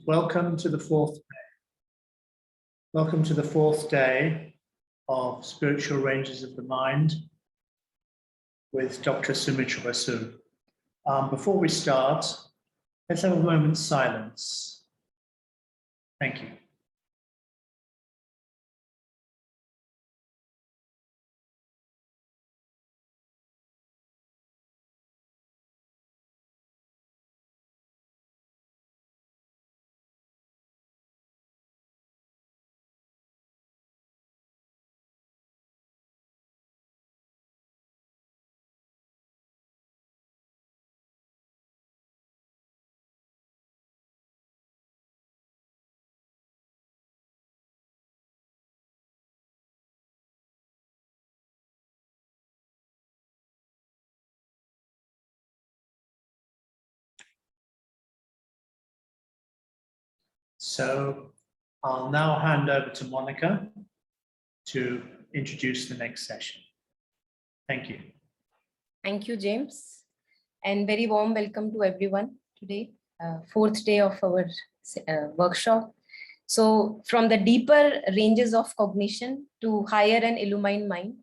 welcome to the fourth day. Welcome to the fourth day of Spiritual Ranges of the Mind with Dr. Soumitra Basu. Before we start, let's have a moment's silence. Thank you. So I'll now hand over to Monica to introduce the next session. Thank you. Thank you, James. And very warm welcome to everyone today, fourth day of our workshop. So from the deeper ranges of cognition to higher and illumined mind.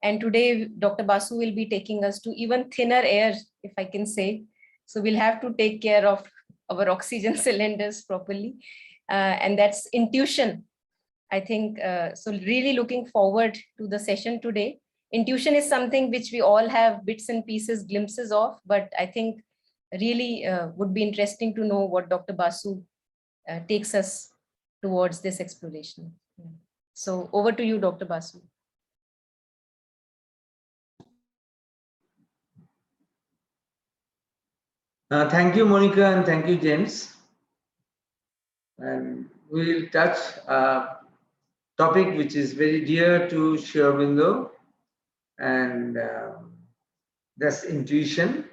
And today, Dr. Basu will be taking us to even thinner air, if I can say. So we'll have to take care of our oxygen cylinders properly. And that's intuition, I think. So really looking forward to the session today. Intuition is something which we all have bits and pieces, glimpses of, but I think really would be interesting to know what Dr. Basu takes us towards this exploration. Yeah. So over to you, Dr. Basu. Thank you, Monica, and thank you, James. And we will touch a topic which is very dear to Sri Aurobindo, and that's intuition.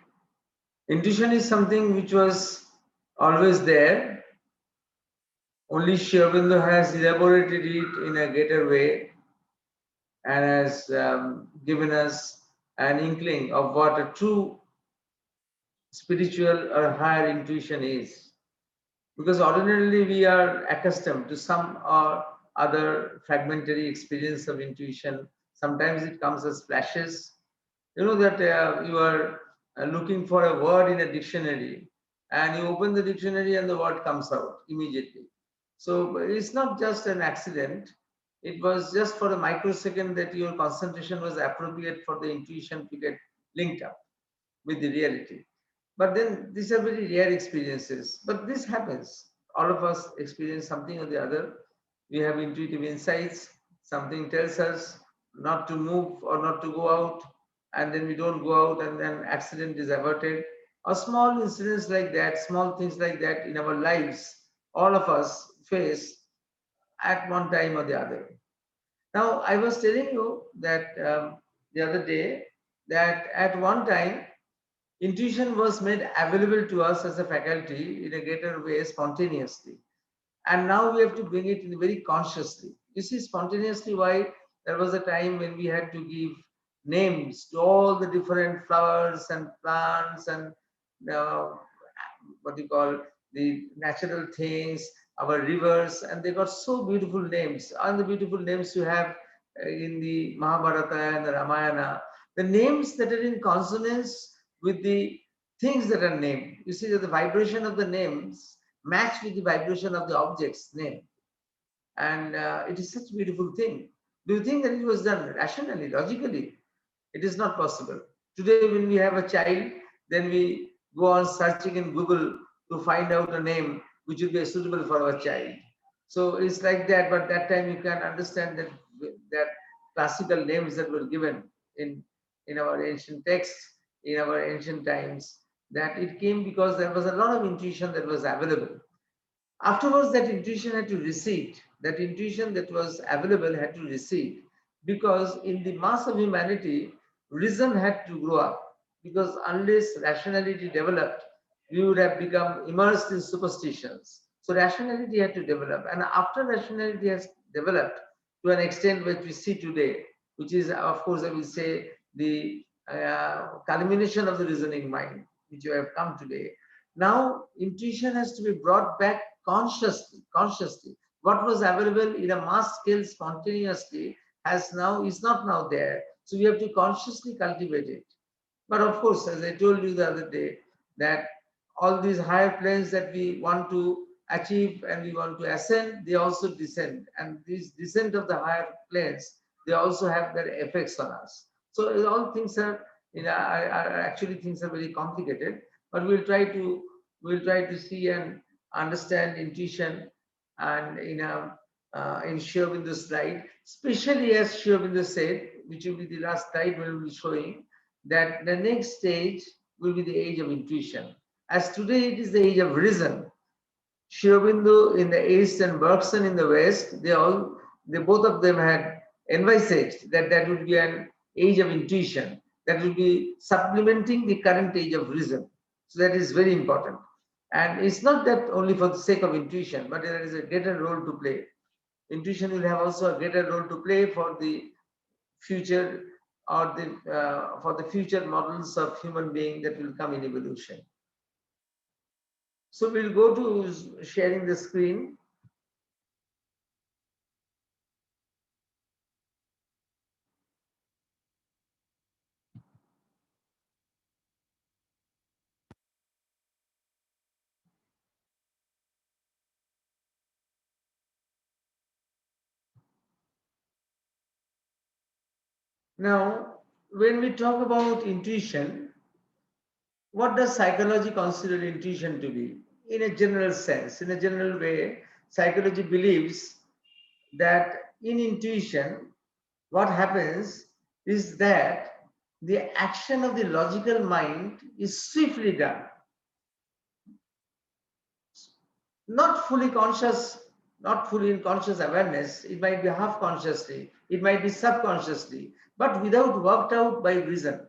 Intuition is something which was always there. Only Sri Aurobindo has elaborated it in a greater way and has given us an inkling of what a true spiritual or higher intuition is. Because ordinarily we are accustomed to some or other fragmentary experience of intuition. Sometimes it comes as flashes. You know that you are looking for a word in a dictionary and you open the dictionary and the word comes out immediately. So it's not just an accident. It was just for a microsecond that your concentration was appropriate for the intuition to get linked up with the reality. But then these are very rare experiences. But this happens. All of us experience something or the other. We have intuitive insights. Something tells us not to move or not to go out. And then we don't go out and then accident is averted. Or small incidents like that, small things like that in our lives, all of us face at one time or the other. Now, I was telling you that the other day that at one time, intuition was made available to us as a faculty in a greater way spontaneously. And now we have to bring it in very consciously. You see, spontaneously, why? There was a time when we had to give names to all the different flowers and plants and what you call the natural things, our rivers, and they got so beautiful names. And the beautiful names you have in the Mahabharata and the Ramayana, the names that are in consonance with the things that are named. You see that the vibration of the names match with the vibration of the object's name. And it is such a beautiful thing. Do you think that it was done rationally, logically? It is not possible. Today, when we have a child, then we go on searching in Google to find out a name which will be suitable for our child. So it's like that, but that time you can understand that classical names that were given in our ancient texts, in our ancient times, that it came because there was a lot of intuition that was available. Afterwards, that intuition had to recede. That intuition that was available had to recede because in the mass of humanity, reason had to grow up. Because unless rationality developed, we would have become immersed in superstitions. So rationality had to develop. And after rationality has developed to an extent which we see today, which is, of course, I will say, the culmination of the reasoning mind, which you have come today. Now, intuition has to be brought back consciously. What was available in a mass scale spontaneously is not now there. So we have to consciously cultivate it. But of course, as I told you the other day, that all these higher planes that we want to achieve and we want to ascend, they also descend. And this descent of the higher planes, they also have their effects on us. So all things are, actually things are very complicated. But we'll try to see and understand intuition and in Sri Aurobindo's slide, especially as Sri Aurobindo said, which will be the last slide we will be showing, that the next stage will be the age of intuition. As today it is the age of reason. Sri Aurobindo in the East and Bergson in the West, they both of them had envisaged that would be an age of intuition, that will be supplementing the current age of reason. So that is very important. And it's not that only for the sake of intuition, but there is a greater role to play. Intuition will have also a greater role to play for the future or for the future models of human being that will come in evolution. So we'll go to sharing the screen. Now, when we talk about intuition, what does psychology consider intuition to be? In a general sense, in a general way, psychology believes that in intuition, what happens is that the action of the logical mind is swiftly done. Not fully conscious, not fully in conscious awareness, it might be half consciously, it might be subconsciously, but without worked out by reason.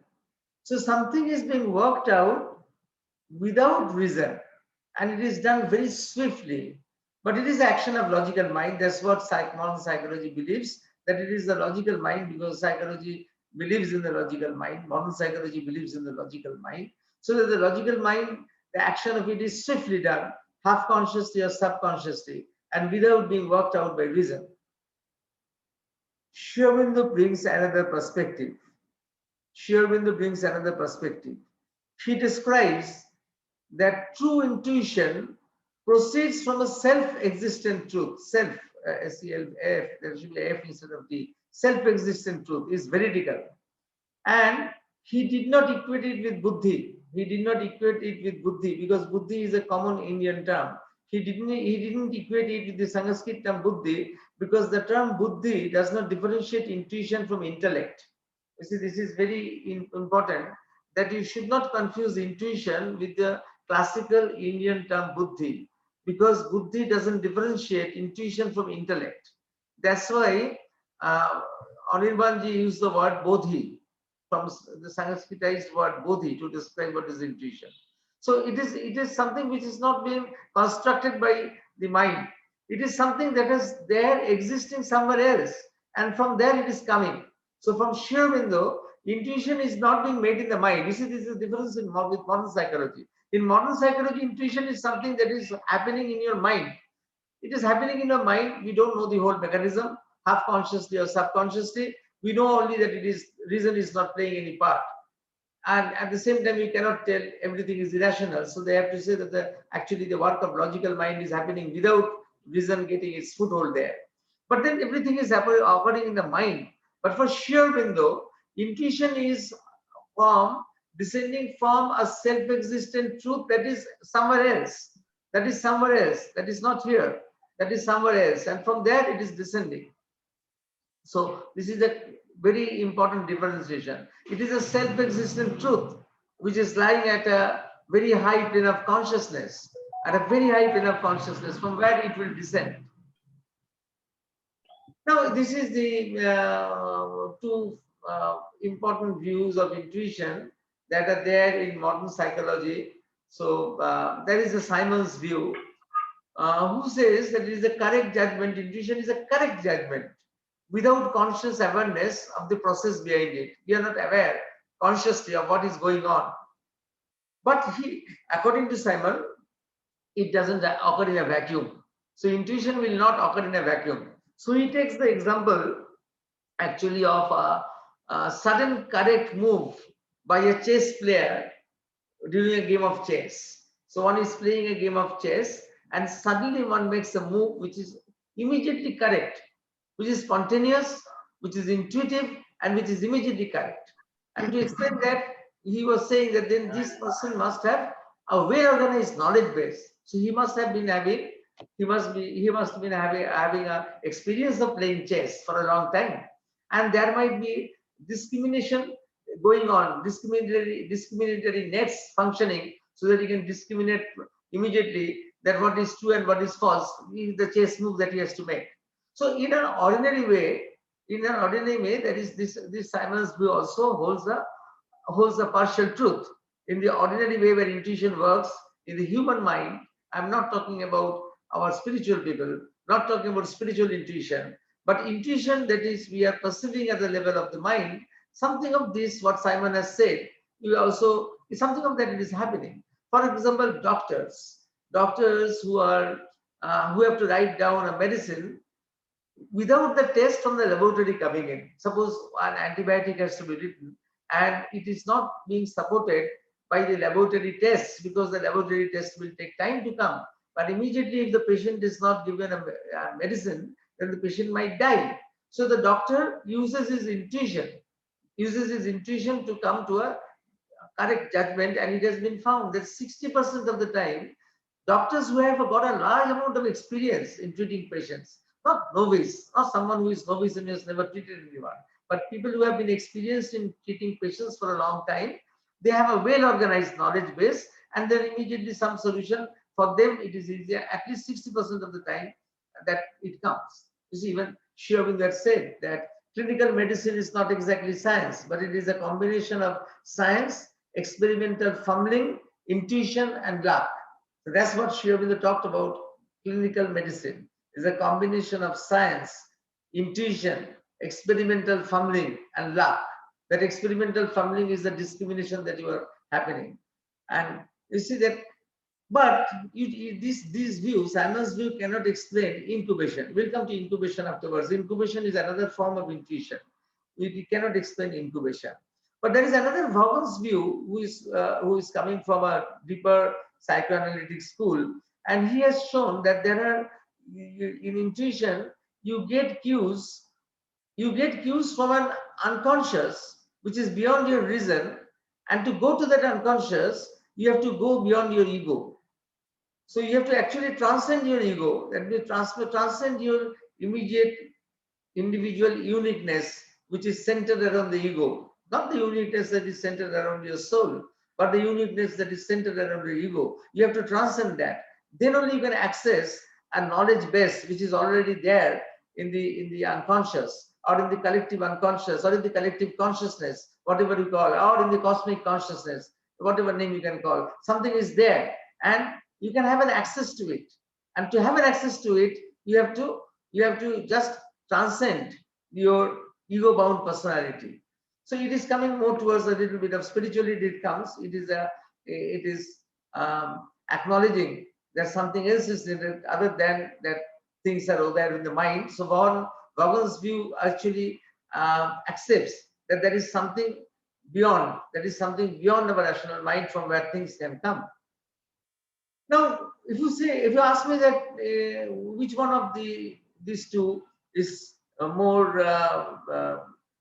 So something is being worked out without reason, and it is done very swiftly. But it is action of logical mind. That's what modern psychology believes, that it is the logical mind, because psychology believes in the logical mind. Modern psychology believes in the logical mind. So that the logical mind, the action of it is swiftly done, half consciously or subconsciously, and without being worked out by reason. Sri Aurobindo brings another perspective. Sri Aurobindo brings another perspective. He describes that true intuition proceeds from a self-existent truth. Self, S-E-L-F, there should be F instead of D. Self-existent truth is veridical. And he did not equate it with buddhi. He did not equate it with buddhi, because buddhi is a common Indian term. He didn't equate it with the Sanskrit term buddhi, because the term buddhi does not differentiate intuition from intellect. You see, this is very important, that you should not confuse intuition with the classical Indian term buddhi, because buddhi doesn't differentiate intuition from intellect. That's why Anirbanji used the word bodhi, from the Sanskritized word bodhi, to describe what is intuition. So it is something which is not being constructed by the mind. It is something that is there existing somewhere else, and from there it is coming. So from Sri Aurobindo, intuition is not being made in the mind. You see, this is the difference with modern psychology. In modern psychology, intuition is something that is happening in your mind. It is happening in your mind. We don't know the whole mechanism, half consciously or subconsciously. We know only that reason is not playing any part. And at the same time, we cannot tell everything is irrational. So they have to say that actually the work of logical mind is happening without reason getting its foothold there. But then everything is occurring in the mind. But for Sri Aurobindo, intuition is descending from a self-existent truth that is somewhere else. That is somewhere else. That is not here. That is somewhere else. And from there it is descending. So this is a very important differentiation. It is a self-existent truth which is lying at a very high plane of consciousness, from where it will descend. Now, this is the two important views of intuition that are there in modern psychology. So there is a Simon's view, who says that it is a correct judgment. Intuition is a correct judgment without conscious awareness of the process behind it. We are not aware consciously of what is going on. But according to Simon, it doesn't occur in a vacuum. So intuition will not occur in a vacuum. So he takes the example actually of a sudden correct move by a chess player during a game of chess. So one is playing a game of chess and suddenly one makes a move which is immediately correct, which is spontaneous, which is intuitive, and which is immediately correct. And to explain that, he was saying that then this person must have a well-organized knowledge base. So he must have been having, he must have been having a experience of playing chess for a long time. And there might be discrimination going on, discriminatory nets functioning so that he can discriminate immediately that what is true and what is false is the chess move that he has to make. So in an ordinary way, that is this Simon's view also holds a partial truth. In the ordinary way where intuition works in the human mind, I'm not talking about our spiritual people, not talking about spiritual intuition, but intuition that is we are perceiving at the level of the mind, something of this, what Simon has said, you also, something of that it is happening. For example, doctors who have to write down a medicine without the test from the laboratory coming in. Suppose an antibiotic has to be written and it is not being supported by the laboratory tests because the laboratory test will take time to come. But immediately if the patient is not given a medicine, then the patient might die. So the doctor uses his intuition to come to a correct judgment, and it has been found that 60% of the time, doctors who have got a large amount of experience in treating patients, not novice, not someone who is novice and has never treated anyone, but people who have been experienced in treating patients for a long time, they have a well-organized knowledge base, and then immediately some solution for them, it is easier, at least 60% of the time that it comes. You see, even Sri Aurobindo said that clinical medicine is not exactly science, but it is a combination of science, experimental fumbling, intuition, and luck. So that's what Sri Aurobindo talked about. Clinical medicine is a combination of science, intuition, experimental fumbling, and luck. That experimental fumbling is the discrimination that you are happening. And you see that, but these views, Simon's view cannot explain incubation. We'll come to incubation afterwards. Incubation is another form of intuition. We cannot explain incubation. But there is another Vaughan's view who is coming from a deeper psychoanalytic school, and he has shown that there are in intuition you get cues from an unconscious which is beyond your reason, and to go to that unconscious you have to go beyond your ego. So you have to actually transcend your ego, that means transcend your immediate individual uniqueness which is centered around the ego. Not the uniqueness that is centered around your soul, but the uniqueness that is centered around your ego. You have to transcend that. Then only you can access a knowledge base which is already there in the unconscious, or in the collective unconscious, or in the collective consciousness, whatever you call, or in the cosmic consciousness, whatever name you can call. Something is there, and you can have an access to it. And to have an access to it, you have to just transcend your ego-bound personality. So it is coming more towards a little bit of spirituality. It comes. It is acknowledging that something else is needed other than that things are there in the mind. So Vaughan's view actually accepts that there is something beyond. There is something beyond our rational mind from where things can come. Now, if you ask me that which one of these two is more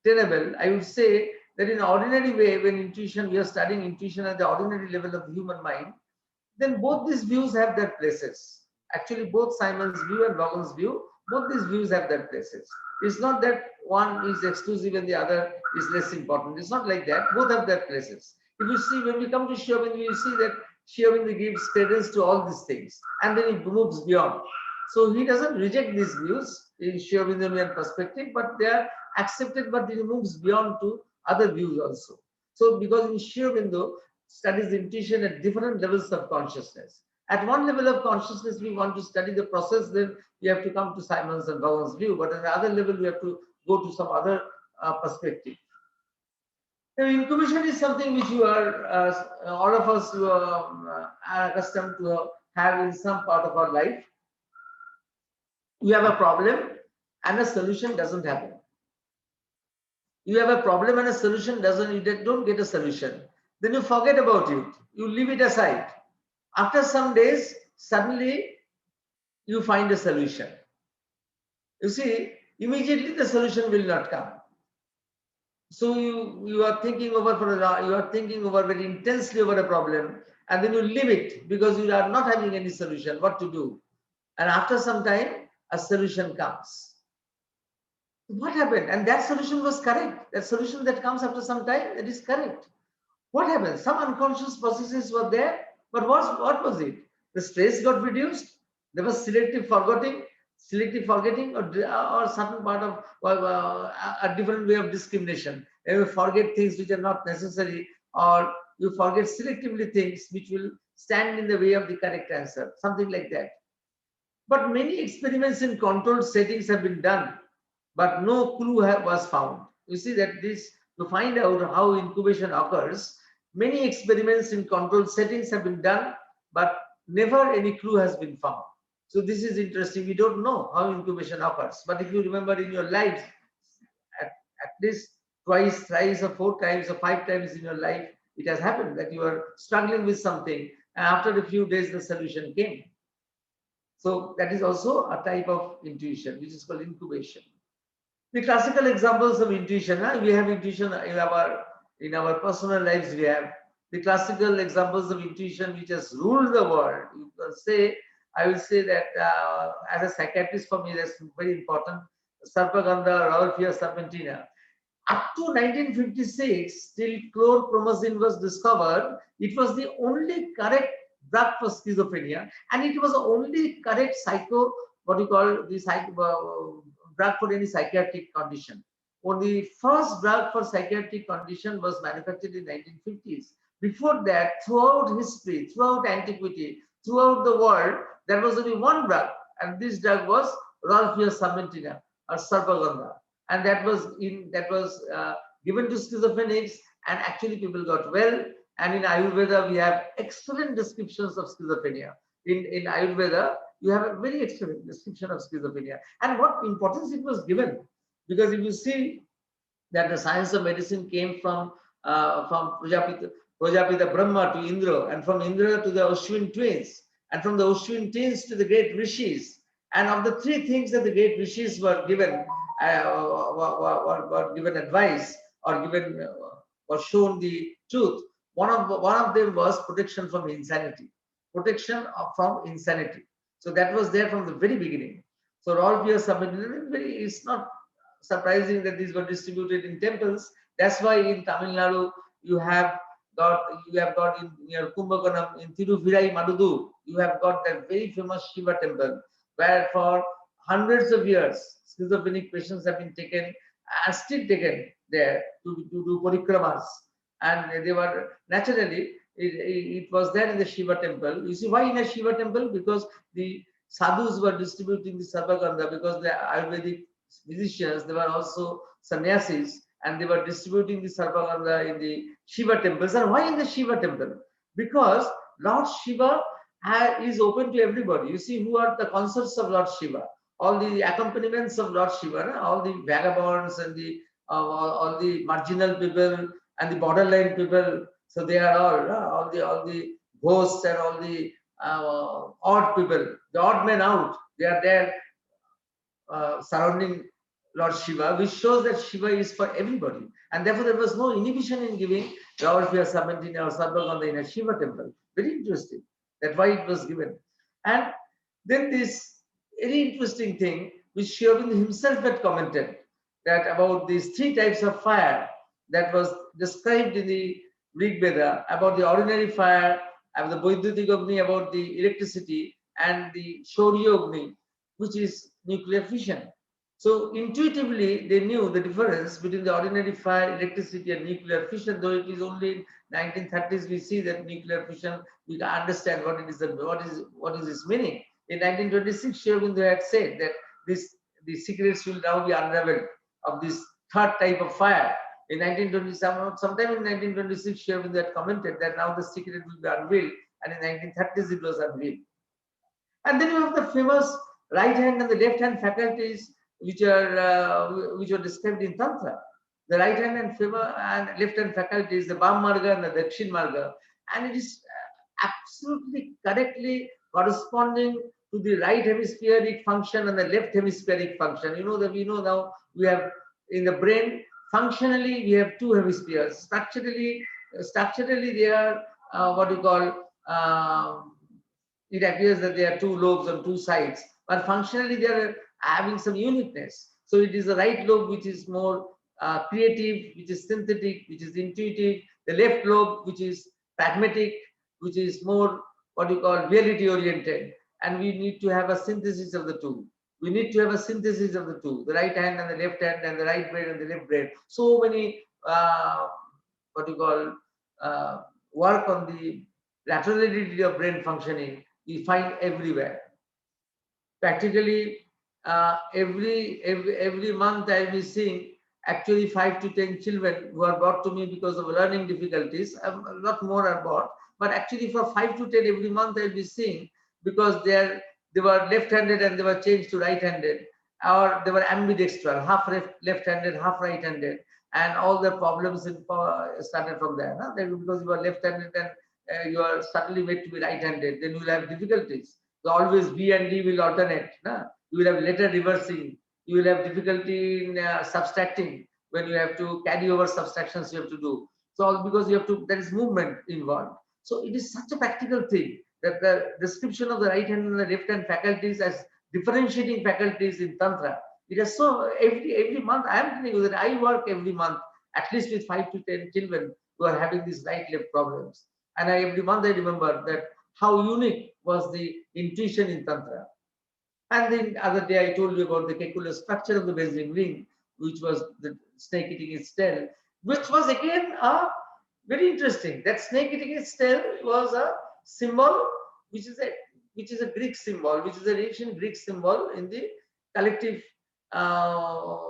tenable, I would say that in an ordinary way, when we are studying intuition at the ordinary level of the human mind, then both these views have their places. Actually, both Simon's view and Vaughan's view, both these views have their places. It's not that one is exclusive and the other is less important. It's not like that. Both have their places. If you see, when we come to Sri Aurobindo, you see that Sri Aurobindo gives credence to all these things, and then he moves beyond. So he doesn't reject these views in Sri Aurobindian perspective, but they are accepted, but he moves beyond to other views also. So because in Sri Aurobindo studies intuition at different levels of consciousness. At one level of consciousness, we want to study the process, then we have to come to Simon's and Vaughan's view, but at the other level, we have to go to some other perspective. Now, incubation is something which you are, all of us who are accustomed to have in some part of our life. You have a problem and a solution doesn't happen. You have a problem and a solution doesn't, you don't get a solution. Then you forget about it. You leave it aside. After some days, suddenly you find a solution. You see, immediately the solution will not come. So you are thinking over very intensely over a problem, and then you leave it because you are not having any solution, what to do. And after some time, a solution comes. What happened? And that solution was correct. That solution that comes after some time, that is correct. What happened? Some unconscious processes were there, but what was it? The stress got reduced. There was selective forgetting, or certain part of a different way of discrimination. You forget things which are not necessary, or you forget selectively things which will stand in the way of the correct answer, something like that. But many experiments in controlled settings have been done, but no clue was found. You see that to find out how incubation occurs, many experiments in controlled settings have been done, but never any clue has been found. So this is interesting. We don't know how incubation occurs. But if you remember in your life, at least twice, thrice, or 4 times, or 5 times in your life, it has happened that you are struggling with something, and after a few days, the solution came. So that is also a type of intuition, which is called incubation. The classical examples of intuition, we have intuition in our personal lives. We have the classical examples of intuition which has ruled the world. You can say, I will say that as a psychiatrist, for me, that's very important. Sarpagandha, Rolfia serpentina. Up to 1956, till chlorpromazine was discovered, it was the only correct drug for schizophrenia, and it was the only correct drug for any psychiatric condition. Only first drug for psychiatric condition was manufactured in 1950s. Before that, throughout history, throughout antiquity, throughout the world, there was only one drug, and this drug was Rolfia serpentina or Sarpagandha, and that was given to schizophrenics, and actually people got well. And in Ayurveda, we have excellent descriptions of schizophrenia. In Ayurveda, you have a very excellent description of schizophrenia and what importance it was given. Because if you see that the science of medicine came from Prajapita Brahma to Indra, and from Indra to the Ashwin twins, and from the Ashwin twins to the great rishis. And of the 3 things that the great rishis were given, given advice or given was shown the truth, one of them was protection from insanity. Protection from insanity. So that was there from the very beginning. So Rolfia serpentina, it's not surprising that these were distributed in temples. That's why in Tamil Nadu you have got in near Kumbakonam, in Tiruvirai Madudu, you have got that very famous Shiva temple, where for hundreds of years schizophrenic patients have been taken and still taken there to do parikramas, and they were naturally. It was there in the Shiva temple. You see why in a Shiva temple? Because the sadhus were distributing the Sarpagandha, because the Ayurvedic physicians, they were also sannyasis, and they were distributing the Sarpagandha in the Shiva temples. And why in the Shiva temple? Because Lord Shiva is open to everybody. You see who are the consorts of Lord Shiva, all the accompaniments of Lord Shiva, all the vagabonds and all the marginal people and the borderline people. So they are all the ghosts and all the odd people, the odd men out. They are there surrounding Lord Shiva, which shows that Shiva is for everybody. And therefore there was no inhibition in giving Rolfia serpentina or Sarpagandha in a Shiva temple. Very interesting. That's why it was given. And then this very interesting thing, which Sri Aurobindo himself had commented, that about these 3 types of fire that was described in the Rig Veda, about the ordinary fire, and the Vaidyutik Agni, about the electricity, and the Shaurya Agni, which is nuclear fission. So intuitively they knew the difference between the ordinary fire, electricity, and nuclear fission. Though it is only in 1930s we see that nuclear fission, we understand what it is, what is its meaning. In 1926, Sri Aurobindo had said that the secrets will now be unraveled of this 3rd type of fire. In 1927, sometime in 1926, Sri Aurobindo had commented that now the secret will be unveiled, and in 1930s it was unveiled. And then you have the famous right hand and the left hand faculties which were described in Tantra. The right hand and left hand faculties, the Bam Marga and the Dakshin Marga, and it is absolutely correctly corresponding to the right hemispheric function and the left hemispheric function. You know that we know now we have in the brain functionally we have two hemispheres. Structurally they are what you call it appears that there are two lobes on two sides, but functionally they are having some uniqueness. So it is the right lobe which is more creative, which is synthetic, which is intuitive. The left lobe which is pragmatic, which is more what you call reality oriented. And we need to have a synthesis of the two. We need to have a synthesis of the two, the right hand and the left hand, and the right brain and the left brain. So many what you call work on the laterality of brain functioning we find everywhere. Practically every month I'll be seeing actually 5 to 10 children who are brought to me because of learning difficulties. A lot more are brought, but actually for 5 to 10 every month I'll be seeing because they were left-handed and they were changed to right-handed, or they were ambidextral, half left-handed, half right-handed, and all the problems started from there. Huh? Because you are left-handed and you are suddenly made to be right-handed, then you will have difficulties. So always B and D will alternate. Huh? You will have letter reversing. You will have difficulty in subtracting when you have to carry over subtractions you have to do. So all because you have to, there is movement involved. So it is such a practical thing that the description of the right hand and the left hand faculties as differentiating faculties in Tantra. It is so every month I am telling you that I work every month at least with 5 to 10 children who are having these right left problems. And every month I remember that how unique was the intuition in Tantra. And then the other day I told you about the Kekule's structure of the Beijing ring, which was the snake eating its tail, which was again very interesting. That snake eating its tail was a symbol, which is a Greek symbol, which is an ancient Greek symbol in the collective,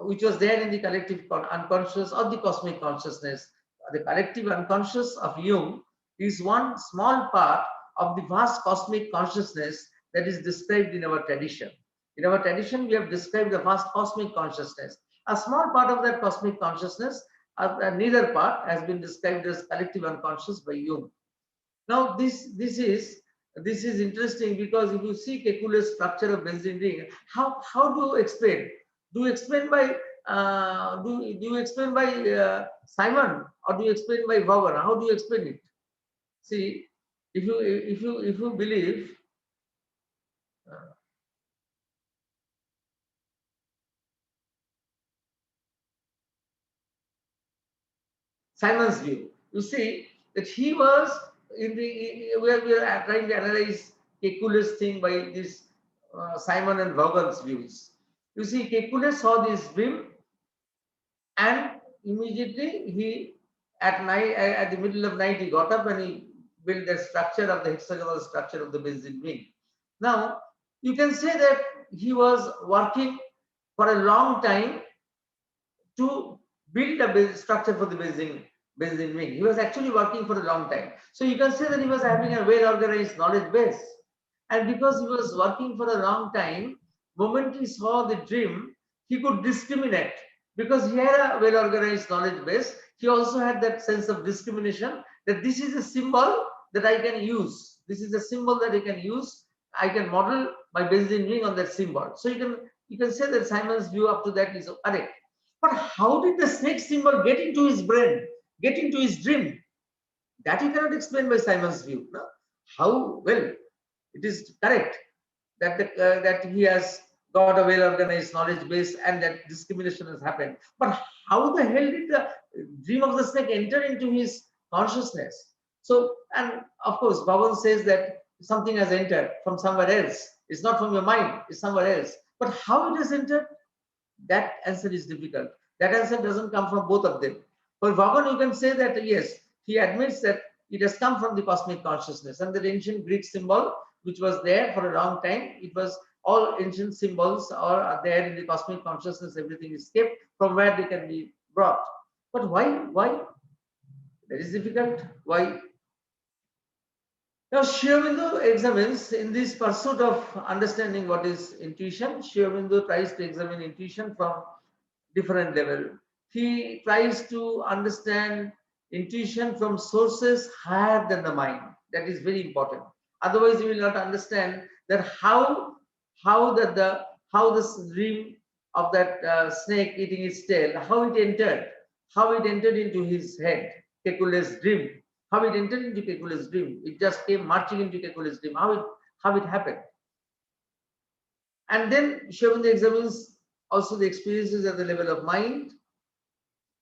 which was there in the collective unconscious or the cosmic consciousness. The collective unconscious of Jung is one small part of the vast cosmic consciousness that is described in our tradition. In our tradition, we have described the vast cosmic consciousness. A small part of that cosmic consciousness, neither part, has been described as collective unconscious by Jung. Now, this is interesting because if you see Kekule's structure of Benzene ring, how do you explain? Do you explain by do you explain by Simon, or do you explain by Vaughan? How do you explain it? See, if you believe Simon's view, you see that he was in the we are trying to analyze Kekule's thing by this Simon and Vaughan's views. You see, Kekule saw this dream, and immediately he at night, at the middle of night, he got up and he built the structure of the hexagonal structure of the Benzene ring. Now, you can say that he was working for a long time to build a structure for the Benzene ring. He was actually working for a long time. So you can say that he was having a well-organized knowledge base. And because he was working for a long time, moment he saw the dream, he could discriminate. Because he had a well-organized knowledge base, he also had that sense of discrimination that this is a symbol that I can use. This is a symbol that I can use. I can model my Benzene ring on that symbol. So you can say that Simon's view up to that is correct. But how did the snake symbol get into his brain, get into his dream? That you cannot explain by Simon's view. No? How? Well, it is correct that that he has got a well-organized knowledge base and that discrimination has happened. But how the hell did the dream of the snake enter into his consciousness? So, and of course, Bhavan says that something has entered from somewhere else. It's not from your mind, it's somewhere else. But how it has entered? That answer is difficult. That answer doesn't come from both of them. For Vaughan, you can say that yes, he admits that it has come from the cosmic consciousness, and the ancient Greek symbol, which was there for a long time, it was all ancient symbols are there in the cosmic consciousness. Everything is kept from where they can be brought. But why? That is difficult. Why? Now, Sri Aurobindo examines in this pursuit of understanding what is intuition. Sri Aurobindo tries to examine intuition from different level. He tries to understand intuition from sources higher than the mind. That is very important. Otherwise, you will not understand that how this dream of that snake eating its tail, how it entered into his head, Kekule's dream. How it entered into Kekule's dream. It just came marching into Kekule's dream. How it happened. And then Sri Aurobindo examines also the experiences at the level of mind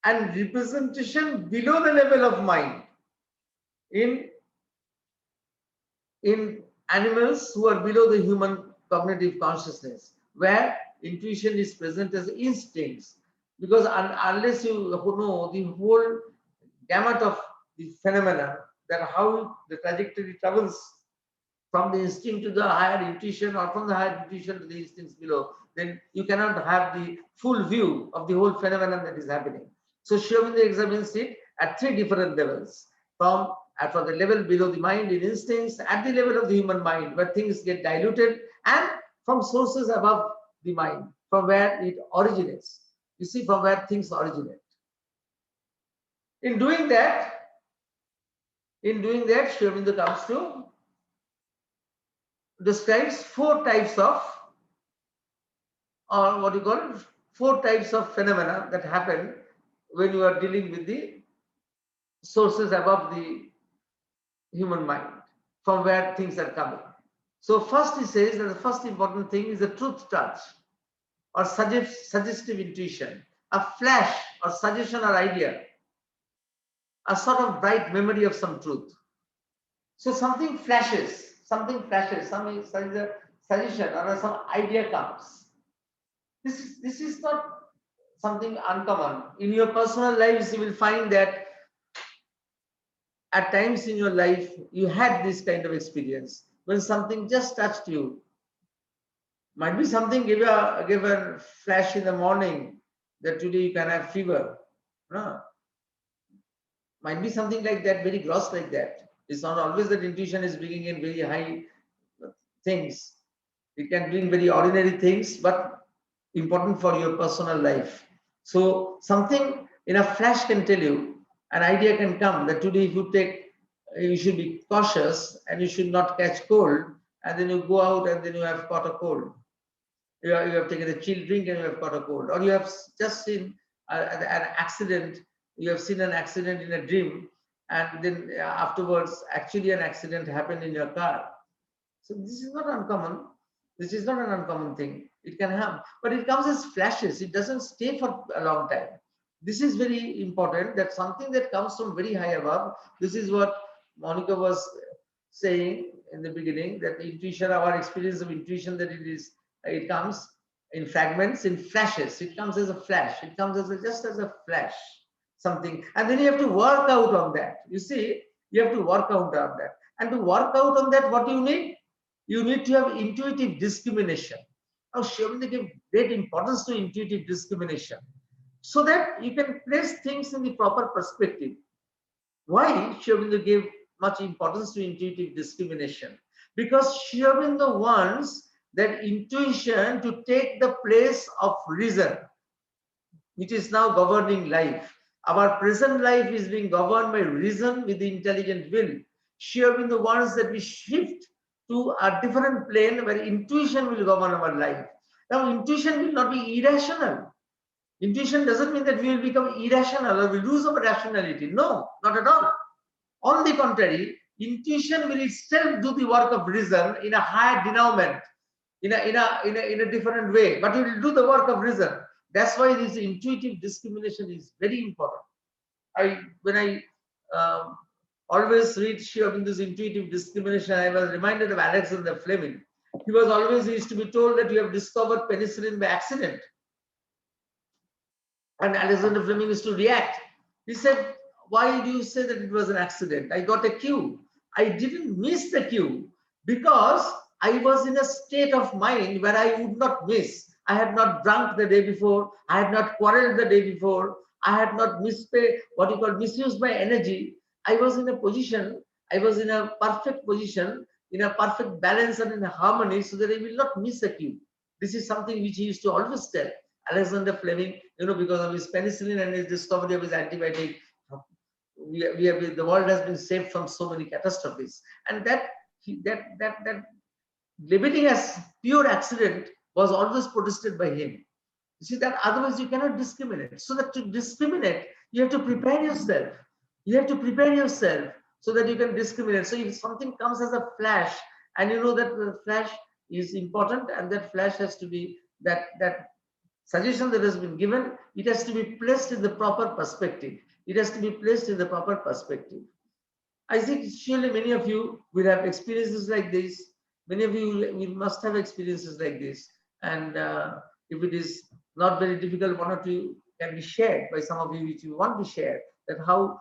and representation below the level of mind in animals who are below the human cognitive consciousness, where intuition is present as instincts. Because unless you know the whole gamut of the phenomena, that how the trajectory travels from the instinct to the higher intuition, or from the higher intuition to the instincts below, then you cannot have the full view of the whole phenomenon that is happening. So Sri Aurobindo examines it at 3 different levels: from the level below the mind in instincts, at the level of the human mind where things get diluted, and from sources above the mind, from where it originates. You see, from where things originate. In doing that, Sri Aurobindo comes to describes 4 types of, or what you call 4 types of phenomena that happen when you are dealing with the sources above the human mind, from where things are coming. So first he says that the first important thing is the truth touch, or suggestive intuition, a flash or suggestion or idea, a sort of bright memory of some truth. So something flashes, some suggestion or some idea comes. This is not something uncommon. In your personal lives, you will find that at times in your life, you had this kind of experience when something just touched you. Might be something gave a flash in the morning that today you can have fever. No. Might be something like that, very gross like that. It's not always that intuition is bringing in very high things. It can bring very ordinary things, but important for your personal life. So something in a flash can tell you, an idea can come that today if you should be cautious and you should not catch cold, and then you go out and then you have caught a cold. You have taken a chilled drink and you have caught a cold. Or you have just seen an accident, you have seen an accident in a dream, and then afterwards actually an accident happened in your car. So this is not uncommon. This is not an uncommon thing. It can happen, but it comes as flashes. It doesn't stay for a long time. This is very important, that something that comes from very high above. This is what Monica was saying in the beginning, that intuition, our experience of intuition, that it comes in fragments, in flashes. It comes as a flash. It comes just as a flash, something. And then you have to work out on that. You see, you have to work out on that. And to work out on that, what do you need? You need to have intuitive discrimination. Now, Sri Aurobindo gave great importance to intuitive discrimination, so that you can place things in the proper perspective. Why Sri Aurobindo gave much importance to intuitive discrimination? Because Sri Aurobindo wants that intuition to take the place of reason, which is now governing life. Our present life is being governed by reason with the intelligent will. Sri Aurobindo wants that we shift to a different plane where intuition will govern our life. Now, intuition will not be irrational. Intuition doesn't mean that we will become irrational or we lose our rationality. No, not at all. On the contrary, intuition will itself do the work of reason in a higher denouement, in a different way, but it will do the work of reason. That's why this intuitive discrimination is very important. When I always read Sri Aurobindo's intuitive discrimination, I was reminded of Alexander Fleming. He used to be told that you have discovered penicillin by accident. And Alexander Fleming used to react. He said, why do you say that it was an accident? I got a cue. I didn't miss the cue because I was in a state of mind where I would not miss. I had not drunk the day before. I had not quarreled the day before. I had not misused my energy. I was in a position I was in a perfect position, in a perfect balance and in harmony, so that I will not miss a cue. This is something which he used to always tell. Alexander Fleming, because of his penicillin and his discovery of his antibiotic, the world has been saved from so many catastrophes. And that labeling as pure accident was always protested by him. You see that otherwise you cannot discriminate. So that to discriminate, you have to prepare yourself. You have to prepare yourself so that you can discriminate. So if something comes as a flash, and you know that the flash is important, and that flash has to be that suggestion that has been given, it has to be placed in the proper perspective. It has to be placed in the proper perspective. I think surely many of you will have experiences like this. Many of you will must have experiences like this. And if it is not very difficult, one or two can be shared by some of you which you want to share, that how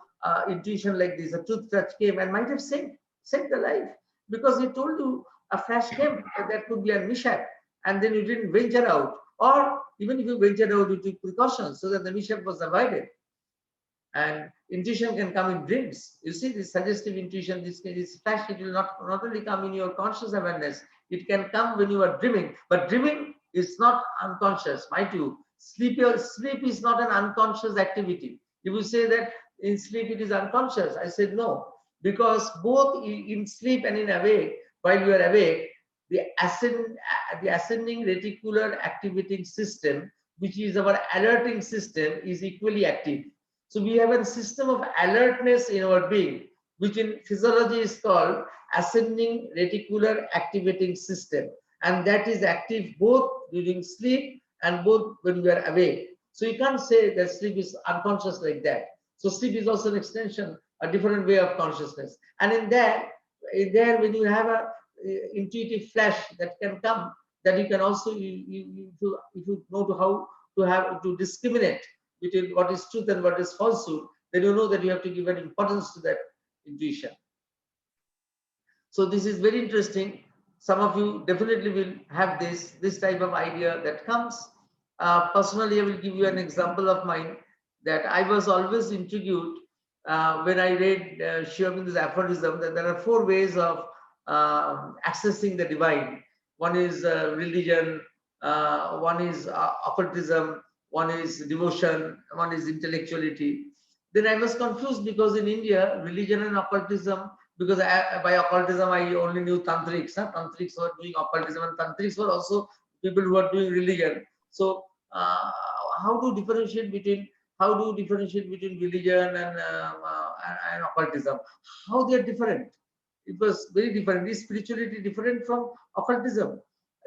intuition like this, a truth touch came and might have saved the life. Because he told you a flash came, that could be a mishap, and then you didn't venture out. Or even if you ventured out, you took precautions so that the mishap was avoided. And intuition can come in dreams. You see, this suggestive intuition, this flash, it will not only come in your conscious awareness, it can come when you are dreaming. But dreaming is not unconscious. Mind you, sleep is not an unconscious activity. You will say that in sleep it is unconscious. I said no, because both in sleep and in awake, while you are awake, the ascending reticular activating system, which is our alerting system, is equally active. So we have a system of alertness in our being, which in physiology is called ascending reticular activating system. And that is active both during sleep and both when we are awake. So you can't say that sleep is unconscious like that. So sleep is also an extension, a different way of consciousness. And in there when you have a intuitive flash that can come, that you can also, if you know how to discriminate between what is truth and what is falsehood, then you know that you have to give an importance to that intuition. So this is very interesting. Some of you definitely will have this type of idea that comes. Personally, I will give you an example of mine, that I was always intrigued when I read Sri Aurobindo's aphorism, that there are 4 ways of accessing the divine. One is religion, one is occultism, one is devotion, one is intellectuality. Then I was confused, because in India, religion and occultism, because by occultism I only knew tantrics. Tantrics were doing occultism, and tantrics were also people who are doing religion. So how do differentiate between religion and occultism? How they are different? It was very different. Is spirituality different from occultism?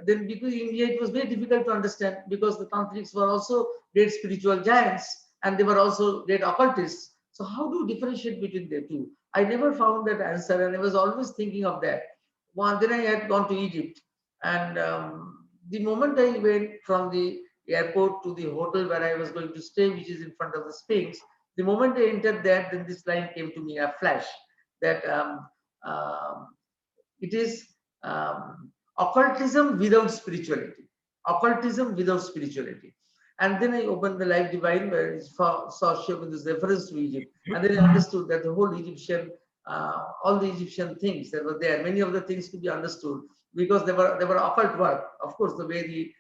Then because in India it was very difficult to understand, because the tantrics were also great spiritual giants and they were also great occultists. So how do you differentiate between the two? I never found that answer, and I was always thinking of that. Then I had gone to Egypt, and the moment I went from the airport to the hotel where I was going to stay, which is in front of the Sphinx, the moment I entered there, then this line came to me, a flash, that it is occultism without spirituality. Occultism without spirituality. And then I opened the Life Divine, where I saw Sri Aurobindo's reference to Egypt. And then I understood that the whole Egyptian, all the Egyptian things that were there, many of the things could be understood, because they were occult work. Of course, the way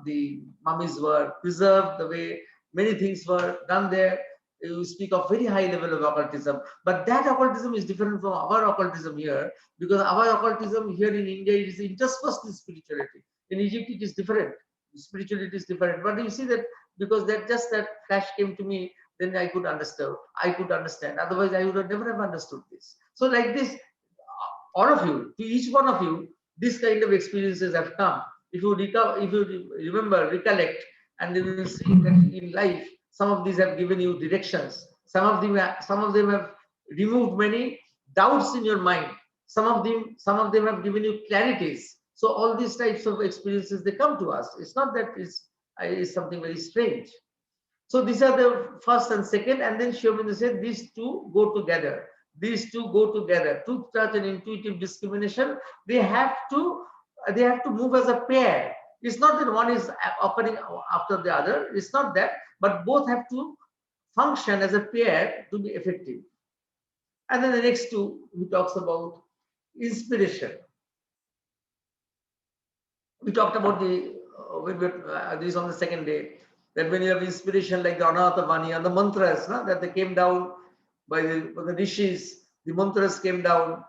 the mummies were preserved, the way many things were done there, you speak of very high level of occultism. But that occultism is different from our occultism here, because our occultism here in India is interspersed with spirituality. In Egypt, it is different. Spirituality is different. But you see that, because that flash came to me, then I could understand. Otherwise, I would have never have understood this. So like this, all of you, to each one of you, this kind of experiences have come. If you remember, recollect, and then you will see that in life, some of these have given you directions. Some of them have removed many doubts in your mind. Some of them have given you clarities. So all these types of experiences, they come to us. It's not that it's something very strange. So these are the first and second, and then Sri Aurobindo said these two go together. These two go together. Truth, touch, and intuitive discrimination. They have to move as a pair. It's not that one is occurring after the other. It's not that, but both have to function as a pair to be effective. And then the next two, he talks about inspiration. We talked about this on the second day, that when you have inspiration like the Anatavani and the mantras, no, that they came down by the rishis, the mantras came down,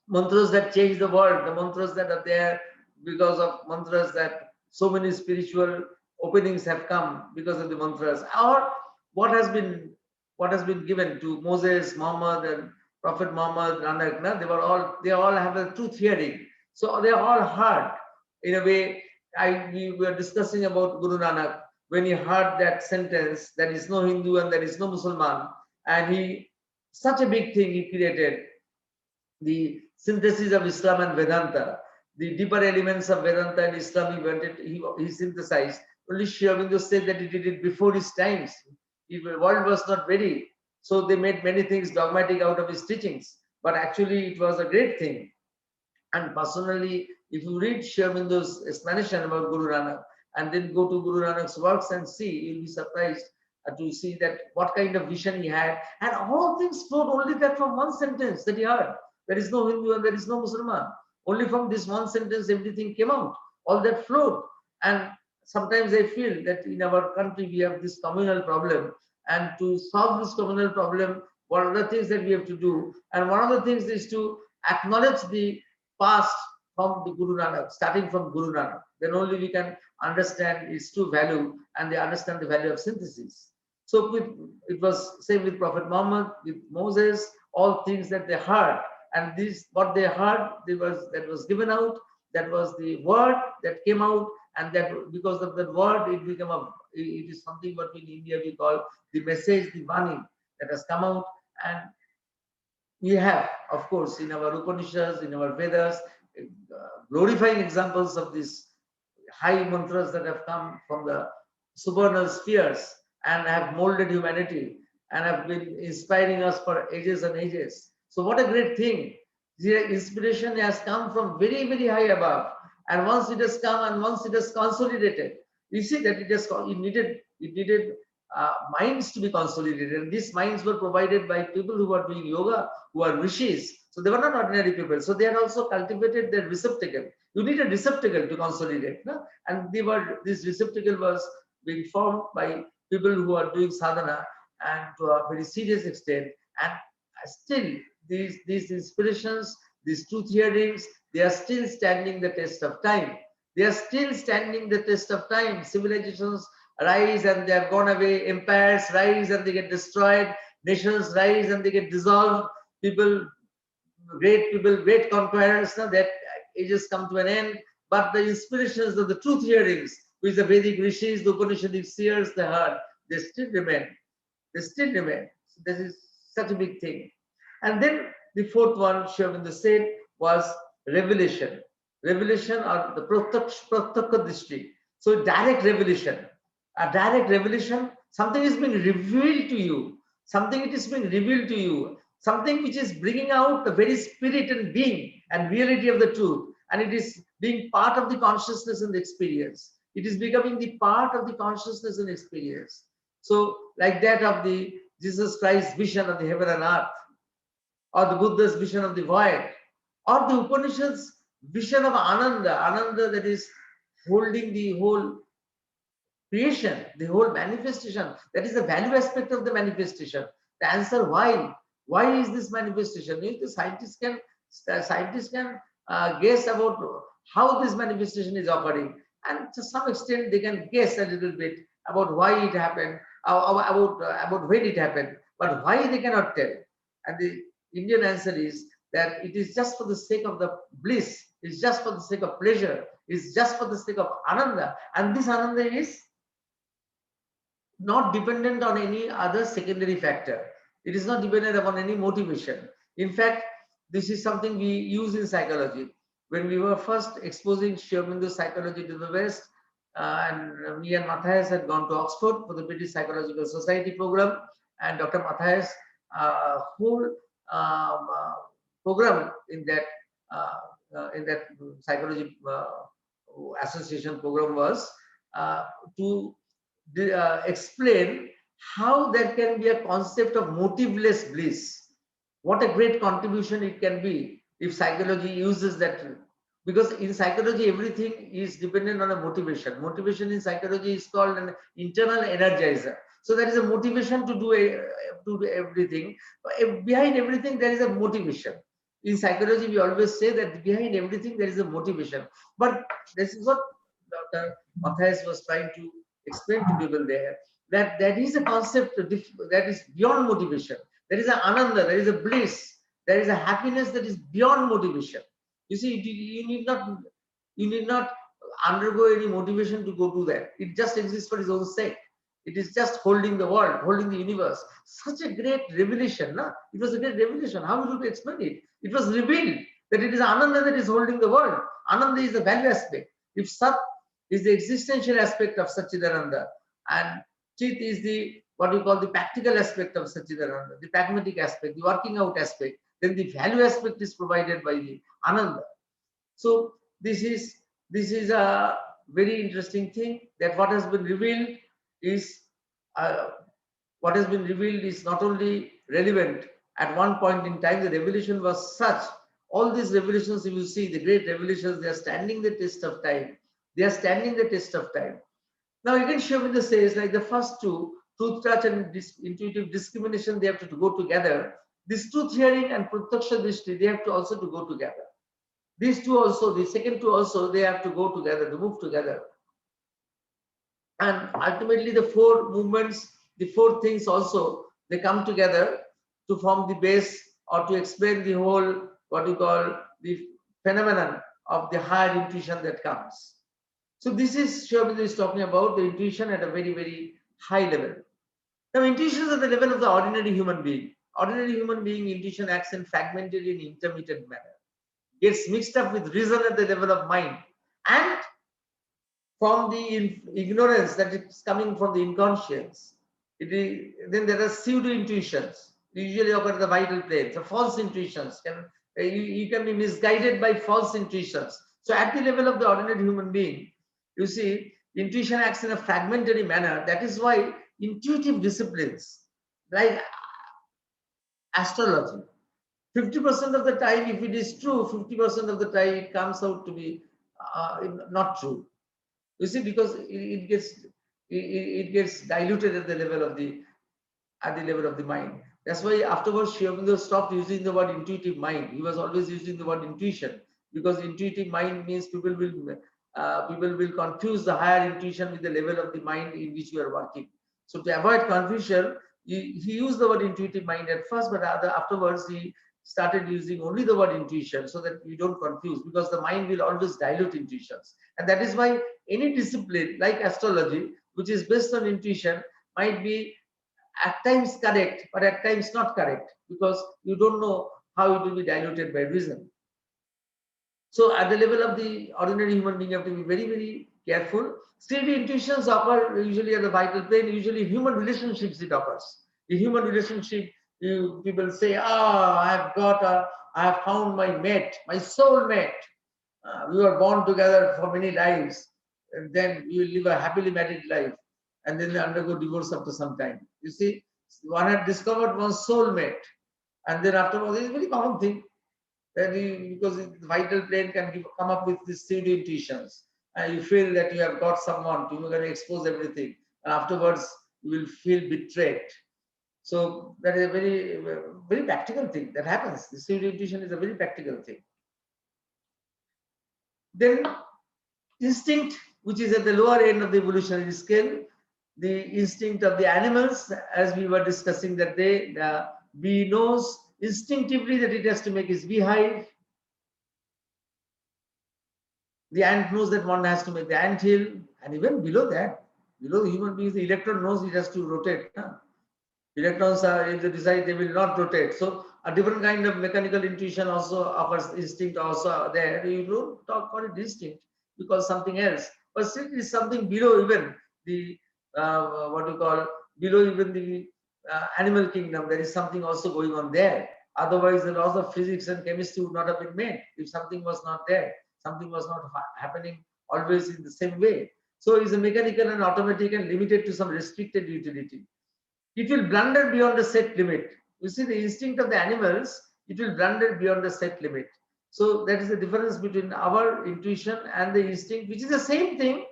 mantras that change the world, the mantras that are there because of mantras, that so many spiritual openings have come because of the mantras, or what has been given to Moses, Muhammad, and Prophet Muhammad, Nanak. No? They all have a truth hearing, so they are all heard in a way. We were discussing about Guru Nanak when he heard that sentence, there is no Hindu and there is no Muslim, and such a big thing he created, the synthesis of Islam and Vedanta, the deeper elements of Vedanta and Islam he synthesized. Only Sri Aurobindo said that he did it before his times. The world was not ready. So they made many things dogmatic out of his teachings. But actually it was a great thing. And personally, if you read Sri Aurobindo's explanation about Guru Nanak and then go to Guru Nanak's works and see, you'll be surprised to see that what kind of vision he had. And all things flowed only that from one sentence that he heard. There is no Hindu and there is no Muslim. Only from this one sentence, everything came out. All that flowed. And sometimes I feel that in our country, we have this communal problem. And to solve this communal problem, what are the things that we have to do? And one of the things is to acknowledge the past from the Guru Nanak, starting from Guru Nanak. Then only we can understand its true value and they understand the value of synthesis. So it was same with Prophet Muhammad, with Moses, all things that they heard. And this, what they heard, that was given out, that was the word that came out, and that because of that word, it is something what in India we call the message, the Vani that has come out. And we have, of course, in our Upanishads, in our Vedas, glorifying examples of these high mantras that have come from the supernal spheres and have molded humanity and have been inspiring us for ages and ages. So what a great thing. The inspiration has come from very, very high above. And once it has come and once it has consolidated, you see that it needed minds to be consolidated. And these minds were provided by people who were doing yoga, who are rishis. So they were not ordinary people. So they had also cultivated their receptacle. You need a receptacle to consolidate. No? And this receptacle was being formed by people who are doing sadhana and to a very serious extent. And still, these inspirations, these truth hearings, they are still standing the test of time. They are still standing the test of time. Civilizations rise and they have gone away. Empires rise and they get destroyed. Nations rise and they get dissolved. Great conquerors, that ages come to an end. But the inspirations of the truth hearings, which the Vedic rishis, the Upanishadic seers, they heard, they still remain. They still remain. So this is such a big thing. And then the fourth one, Sri Aurobindo said, was revelation. Revelation or the pratyakha drishti. So direct revelation. A direct revelation, something is being revealed to you. Something it is being revealed to you. Something which is bringing out the very spirit and being and reality of the truth. And it is being part of the consciousness and the experience. It is becoming the part of the consciousness and experience. So like that of the Jesus Christ's vision of the heaven and earth, or the Buddha's vision of the void, or the Upanishad's vision of Ananda that is holding the whole creation, the whole manifestation. That is the value aspect of the manifestation. The answer why? Why is this manifestation? The scientists can guess about how this manifestation is occurring, and to some extent they can guess a little bit about why it happened, about when it happened, but why they cannot tell. And the Indian answer is that it is just for the sake of the bliss, it's just for the sake of pleasure, it's just for the sake of Ananda, and this Ananda is not dependent on any other secondary factor. It is not dependent upon any motivation. In fact, this is something we use in psychology. When we were first exposing Sri Aurobindo psychology to the West, and me and Matthias had gone to Oxford for the British Psychological Society program, and Dr. Matthias' whole program in that psychology association program was to explain how there can be a concept of motiveless bliss. What a great contribution it can be if psychology uses that. Because in psychology, everything is dependent on a motivation. Motivation in psychology is called an internal energizer. So there is a motivation to do everything. Behind everything, there is a motivation. In psychology, we always say that behind everything, there is a motivation. But this is what Dr. Matthias was trying to explain to people there, that that is a concept that is beyond motivation. There is an ananda, there is a bliss, there is a happiness that is beyond motivation. You see, you need not undergo any motivation to go to that. It just exists for its own sake. It is just holding the world, holding the universe. Such a great revelation, no? It was a great revelation. How would you explain it? It was revealed that it is Ananda that is holding the world. Ananda is the value aspect. If Sat is the existential aspect of Satchidananda, and Chit is the what we call the practical aspect of Satchidananda, the pragmatic aspect, the working out aspect, then the value aspect is provided by the Ananda. So this is a very interesting thing, that what has been revealed is not only relevant at one point in time. The revelation was such. All these revelations, if you see the great revelations, they are standing the test of time. They are standing the test of time. Now again, Shobita says, like the first two, truth touch and intuitive discrimination, they have to go together. This truth hearing and pratyaksha drishti, they have to also to go together. These two also, the second two also, they have to go together, to move together. And ultimately the four movements, the four things also, they come together to form the base or to explain the whole, what you call the phenomenon of the higher intuition that comes. So this is, Shobita is talking about the intuition at a very, very high level. Now intuition is at the level of the ordinary human being. Ordinary human being, intuition acts in fragmented and intermittent manner. Gets mixed up with reason at the level of mind, and from the ignorance that is coming from the inconscience. Then there are pseudo intuitions, usually occur at the vital plane. So false intuitions you can be misguided by false intuitions. So at the level of the ordinary human being, you see, intuition acts in a fragmentary manner. That is why intuitive disciplines like astrology, 50% of the time, if it is true, 50% of the time it comes out to be not true. You see, because it gets diluted at the level of the mind. That's why afterwards Sri Aurobindo stopped using the word intuitive mind. He was always using the word intuition, because intuitive mind means people will confuse the higher intuition with the level of the mind in which you are working. So to avoid confusion, he used the word intuitive mind at first, but afterwards he started using only the word intuition, so that we don't confuse, because the mind will always dilute intuitions. And that is why any discipline like astrology, which is based on intuition, might be at times correct, but at times not correct, because you don't know how it will be diluted by reason. So at the level of the ordinary human being, you have to be very, very careful. Steady intuitions occur usually at the vital plane. Usually human relationships it occurs. In human relationship, people say, I have found my mate, my soul mate. We were born together for many lives, and then you live a happily married life, and then they undergo divorce after some time. You see, one had discovered one's soulmate, and then afterwards, it's a very common thing. Because the vital plane can come up with these pseudo intuitions, and you feel that you have got someone, you're going to expose everything, and afterwards you will feel betrayed. So that is a very, very practical thing that happens. The pseudo intuition is a very practical thing. Then instinct, which is at the lower end of the evolutionary scale, the instinct of the animals, as we were discussing that day, the bee knows instinctively that it has to make its beehive. The ant knows that one has to make the ant hill, and even below that, below the human beings, the electron knows it has to rotate. Electrons are, if they decide, they will not rotate. So a different kind of mechanical intuition also offers, instinct also there. You don't talk about it instinct, because something else, but still it is something below even the what you call, below even the animal kingdom. There is something also going on there. Otherwise, the laws of physics and chemistry would not have been made if something was not there. Something was not happening always in the same way. So it is a mechanical and automatic and limited to some restricted utility. It will blunder beyond a set limit. You see, the instinct of the animals, it will run it beyond the set limit. So that is the difference between our intuition and the instinct, which is the same thing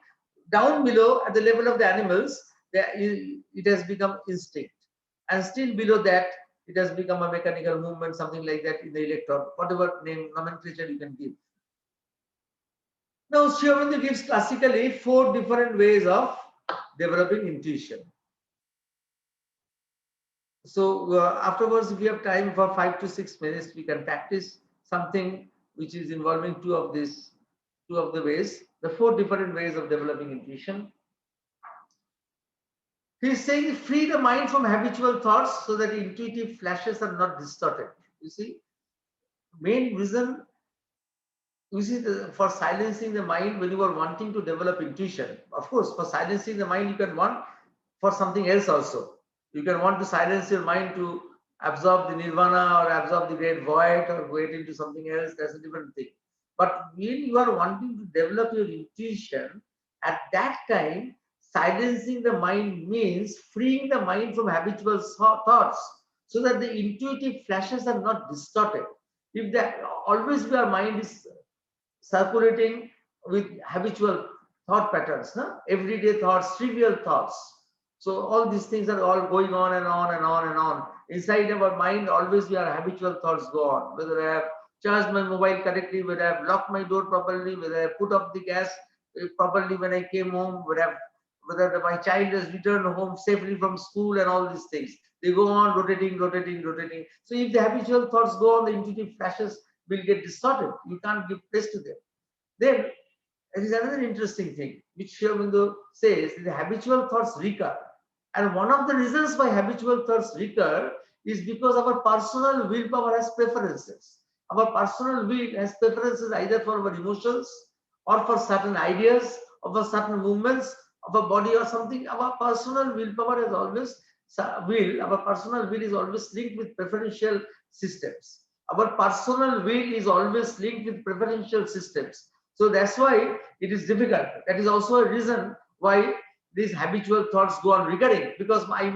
down below at the level of the animals. It has become instinct, and still below that, it has become a mechanical movement, something like that in the electron, whatever name nomenclature you can give. Now, Sri Aurobindo gives classically 4 different ways of developing intuition. So afterwards, if you have time for 5 to 6 minutes, we can practice something which is involving two of the ways, the 4 different ways of developing intuition. He is saying free the mind from habitual thoughts so that intuitive flashes are not distorted. You see, main reason, you see, for silencing the mind when you are wanting to develop intuition. Of course, for silencing the mind, you can want for something else also. You can want to silence your mind to absorb the nirvana or absorb the great void or go into something else. That's a different thing. But when you are wanting to develop your intuition, at that time, silencing the mind means freeing the mind from habitual thoughts so that the intuitive flashes are not distorted. If that always our mind is circulating with habitual thought patterns, everyday thoughts, trivial thoughts. So all these things are all going on and on and on and on. Inside our mind, always our habitual thoughts go on. Whether I have charged my mobile correctly, whether I have locked my door properly, whether I have put up the gas properly when I came home, whether my child has returned home safely from school and all these things. They go on rotating. So if the habitual thoughts go on, the intuitive flashes will get distorted. You can't give place to them. Then there is another interesting thing which Sri Aurobindo says, the habitual thoughts recur. And one of the reasons why habitual thoughts recur is because our personal willpower has preferences. Our personal will has preferences either for our emotions or for certain ideas or for certain movements of a body or something. Our personal willpower is always our personal will is always linked with preferential systems. Our personal will is always linked with preferential systems. So that's why it is difficult. That is also a reason why these habitual thoughts go on recurring, because my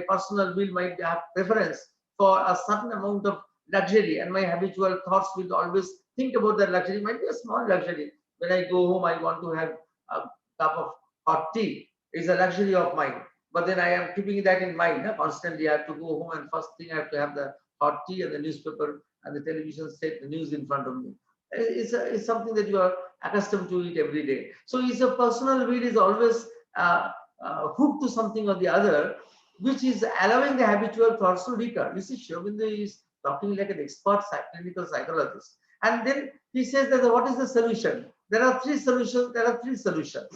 personal will might have preference for a certain amount of luxury, and my habitual thoughts will always think about that luxury. It might be a small luxury. When I go home, I want to have a cup of hot tea. It's a luxury of mine. But then I am keeping that in mind. Constantly, I have to go home, and first thing I have to have the hot tea and the newspaper and the television set, the news in front of me. It's something that you are accustomed to it every day. So it's a personal will is always hooked to something or the other, which is allowing the habitual thoughts to recur. You see, Sri Aurobindo is talking like an expert clinical psychologist. And then he says that what is the solution? There are 3 solutions.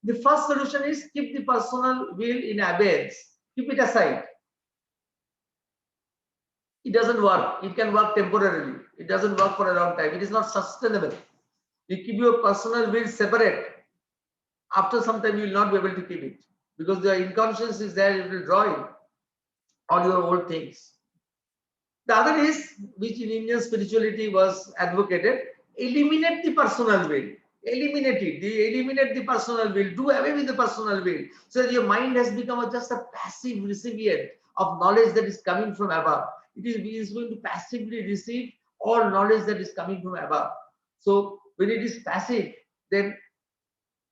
The first solution is keep the personal will in abeyance. Keep it aside. It doesn't work. It can work temporarily. It doesn't work for a long time. It is not sustainable. You keep your personal will separate. After some time, you will not be able to keep it because the inconscience is there. It will draw in all your old things. The other is, which in Indian spirituality was advocated, eliminate the personal will. Eliminate it. Eliminate the personal will. Do away with the personal will. So that your mind has become just a passive recipient of knowledge that is coming from above. It is going to passively receive all knowledge that is coming from above. So when it is passive, then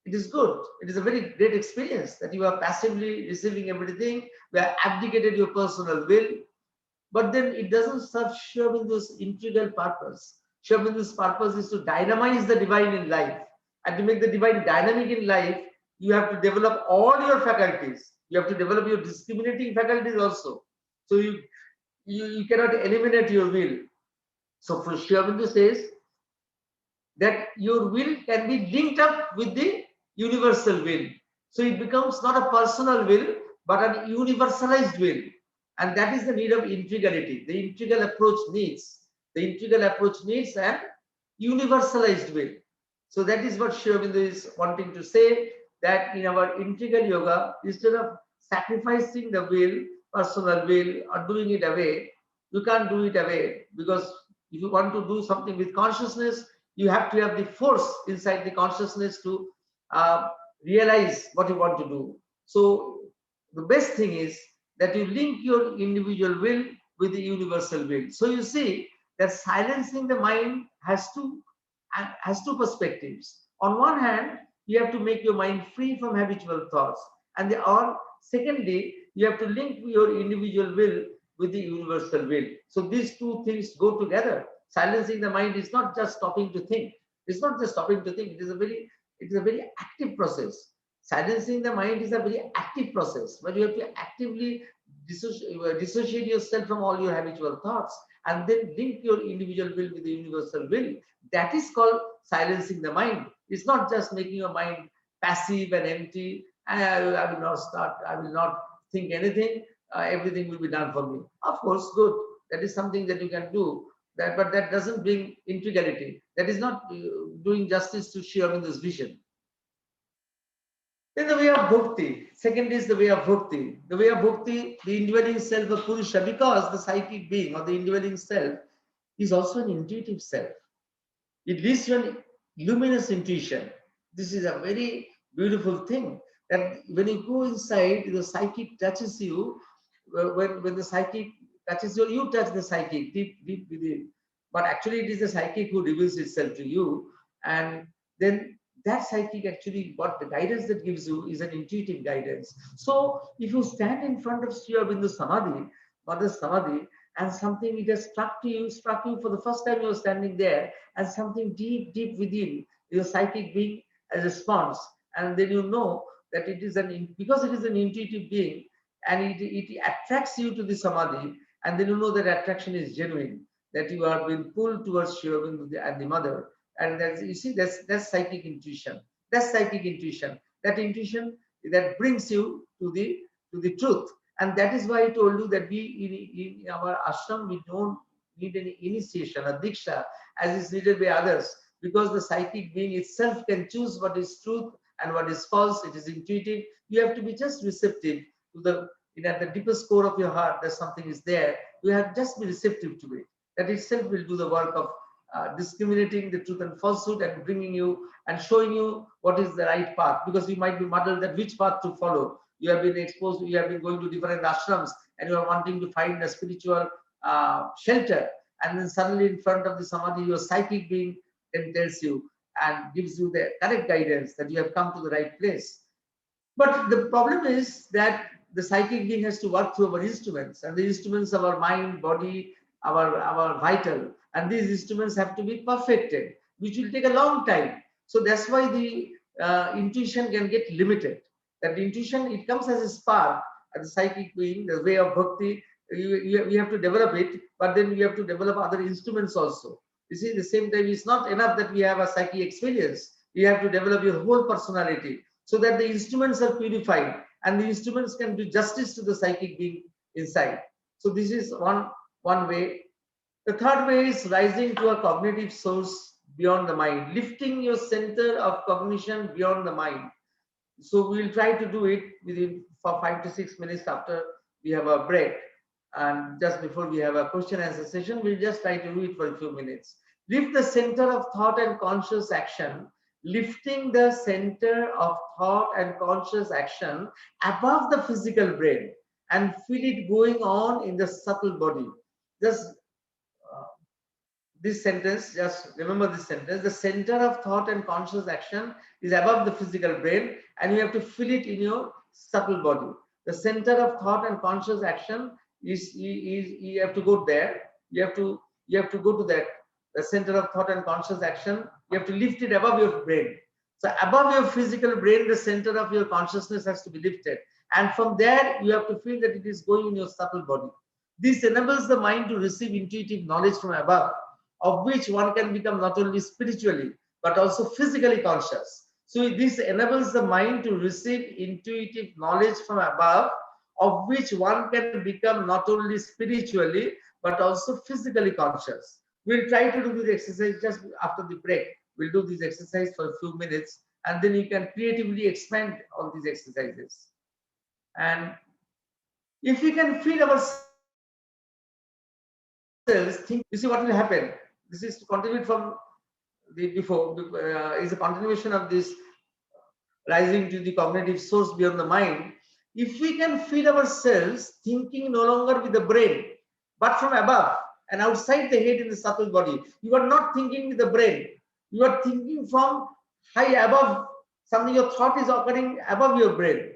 it is good. It is a very great experience that you are passively receiving everything. You have abdicated your personal will. But then it doesn't serve Sri Aurobindo's integral purpose. Sri Aurobindo's purpose is to dynamize the divine in life. And to make the divine dynamic in life, you have to develop all your faculties. You have to develop your discriminating faculties also. So you cannot eliminate your will. So for Sri Aurobindo says that your will can be linked up with the universal will. So it becomes not a personal will, but an universalized will. And that is the need of integrality. The integral approach needs. The integral approach needs an universalized will. So that is what Sri Aurobindo is wanting to say, that in our integral yoga, instead of sacrificing the will, personal will, or doing it away, you can't do it away, because if you want to do something with consciousness, you have to have the force inside the consciousness to realize what you want to do. So the best thing is that you link your individual will with the universal will. So you see that silencing the mind has two perspectives. On one hand, you have to make your mind free from habitual thoughts, and secondly, you have to link your individual will with the universal will. So these two things go together. Silencing the mind is not just stopping to think. It's not just stopping to think. It is a very active process. Silencing the mind is a very active process, where you have to actively dissociate yourself from all your habitual thoughts and then link your individual will with the universal will. That is called silencing the mind. It's not just making your mind passive and empty. I will not think anything. Everything will be done for me. Of course, good. That is something that you can do. But that doesn't bring integrality. That is not doing justice to Sri Aurobindo's vision. Then the way of bhakti. Second is the way of bhakti. The way of bhakti, the indwelling self of Purusha, because the psychic being or the indwelling self is also an intuitive self. It leads to an luminous intuition. This is a very beautiful thing, that when you go inside, the psychic touches you. When the psychic touches you, you touch the psychic deep within. But actually, it is the psychic who reveals itself to you, and then that psychic actually, what the guidance that gives you is an intuitive guidance. So if you stand in front of Sri Aurobindo Samadhi, Mother's Samadhi, and something it has struck you for the first time, you're standing there, and something deep within your psychic being a response, and then you know that it is because it is an intuitive being, and it attracts you to the Samadhi, and then you know that attraction is genuine, that you are being pulled towards Sri Aurobindo and the Mother. And you see, that's psychic intuition. That's psychic intuition. That intuition that brings you to the truth. And that is why I told you that we in our ashram, we don't need any initiation or diksha as is needed by others, because the psychic being itself can choose what is truth and what is false. It is intuitive. You have to be just receptive to at the deepest core of your heart, that something is there. You have just be receptive to it. That itself will do the work of discriminating the truth and falsehood, and bringing you and showing you what is the right path, because you might be muddled that which path to follow. You have been exposed, you have been going to different ashrams, and you are wanting to find a spiritual shelter, and then suddenly in front of the Samadhi, your psychic being then tells you and gives you the correct guidance that you have come to the right place. But the problem is that the psychic being has to work through our instruments, and the instruments of our mind, body, our vital, and these instruments have to be perfected, which will take a long time. So that's why the intuition can get limited. That intuition, it comes as a spark, as a psychic being, the way of bhakti. We have to develop it, but then we have to develop other instruments also. You see, at the same time, it's not enough that we have a psychic experience. You have to develop your whole personality, so that the instruments are purified and the instruments can do justice to the psychic being inside. So this is one way. The third way is rising to a cognitive source beyond the mind, lifting your center of cognition beyond the mind. So we will try to do it for 5 to 6 minutes after we have a break. And just before we have a question and answer session, we'll just try to do it for a few minutes. Lift the center of thought and conscious action, lifting the center of thought and conscious action above the physical brain, and feel it going on in the subtle body. Just this sentence, just remember this sentence: the center of thought and conscious action is above the physical brain, and you have to feel it in your subtle body. The center of thought and conscious action is you have to go there. You have to go to that, the center of thought and conscious action. You have to lift it above your brain. So above your physical brain, the center of your consciousness has to be lifted, and from there you have to feel that it is going in your subtle body. This enables the mind to receive intuitive knowledge from above, of which one can become not only spiritually but also physically conscious. So this enables the mind to receive intuitive knowledge from above, of which one can become not only spiritually but also physically conscious. We'll try to do this exercise just after the break. We'll do this exercise for a few minutes, and then you can creatively expand on these exercises. And if we can feel ourselves think, you see what will happen. This is to continue from the before, is a continuation of this rising to the cognitive source beyond the mind. If we can feel ourselves thinking no longer with the brain, but from above and outside the head in the subtle body, you are not thinking with the brain. You are thinking from high above, something your thought is occurring above your brain,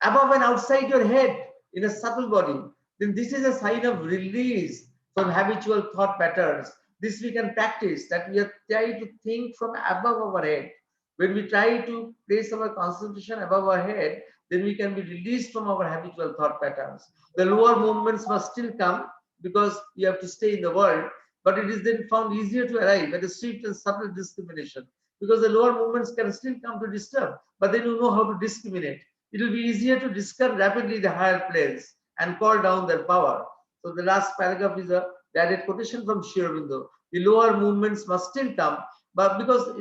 above and outside your head in a subtle body. Then this is a sign of release from habitual thought patterns. This we can practice, that we are trying to think from above our head. When we try to place our concentration above our head, then we can be released from our habitual thought patterns. The lower movements must still come because you have to stay in the world, but it is then found easier to arrive at a swift and subtle discrimination, because the lower movements can still come to disturb, but then you know how to discriminate. It will be easier to discard rapidly the higher planes and call down their power. So the last paragraph is a direct quotation from Sri Aurobindo. The lower movements must still come, but because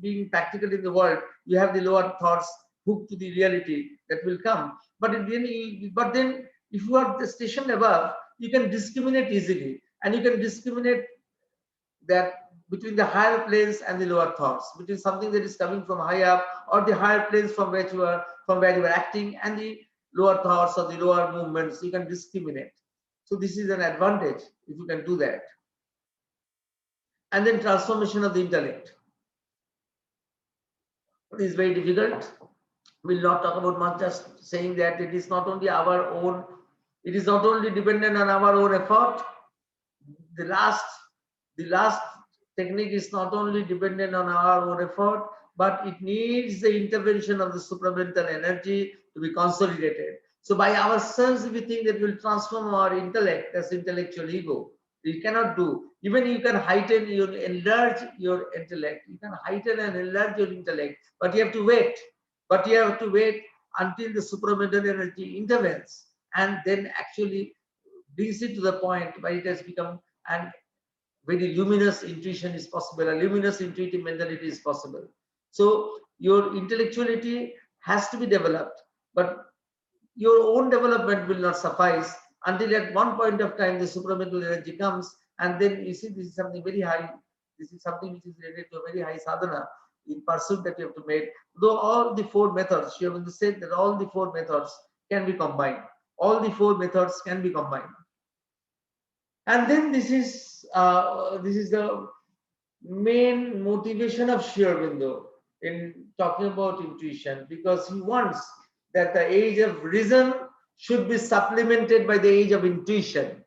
being practical in the world, you have the lower thoughts hooked to the reality that will come. But then if you are stationed above, you can discriminate easily, and you can discriminate that between the higher planes and the lower thoughts, between something that is coming from high up, or the higher planes from where you are acting, and the lower thoughts or the lower movements. You can discriminate. So this is an advantage if you can do that. And then transformation of the intellect. It is very difficult. We'll not talk about much, just saying that it is not only our own, it is not only dependent on our own effort. The last technique is not only dependent on our own effort, but it needs the intervention of the supramental energy to be consolidated. So by ourselves, we think that we'll transform our intellect, that's intellectual ego. You cannot do. Even you can heighten, enlarge your intellect. You can heighten and enlarge your intellect, but you have to wait. But you have to wait until the supramental energy intervenes, and then actually brings it to the point where it has become an very luminous intuition is possible, a luminous intuitive mentality is possible. So your intellectuality has to be developed, but your own development will not suffice until at one point of time the supramental energy comes, and then you see this is something very high. This is something which is related to a very high sadhana in pursuit that you have to make. Though all the four methods, you have said that all the four methods can be combined. All the four methods can be combined. And then this is the main motivation of Sri Aurobindo in talking about intuition, because he wants that the age of reason should be supplemented by the age of intuition.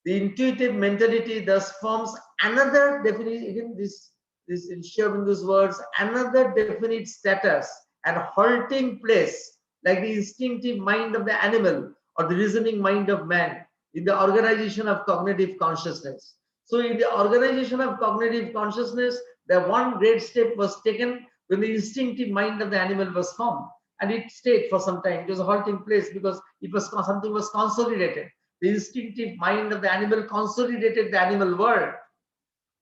The intuitive mentality thus forms another definite, again this in Sri Aurobindo's words, another definite status and halting place, like the instinctive mind of the animal or the reasoning mind of man in the organization of cognitive consciousness. So in the organization of cognitive consciousness, the one great step was taken when the instinctive mind of the animal was formed, and it stayed for some time. It was a halting place because it was something was consolidated. The instinctive mind of the animal consolidated the animal world.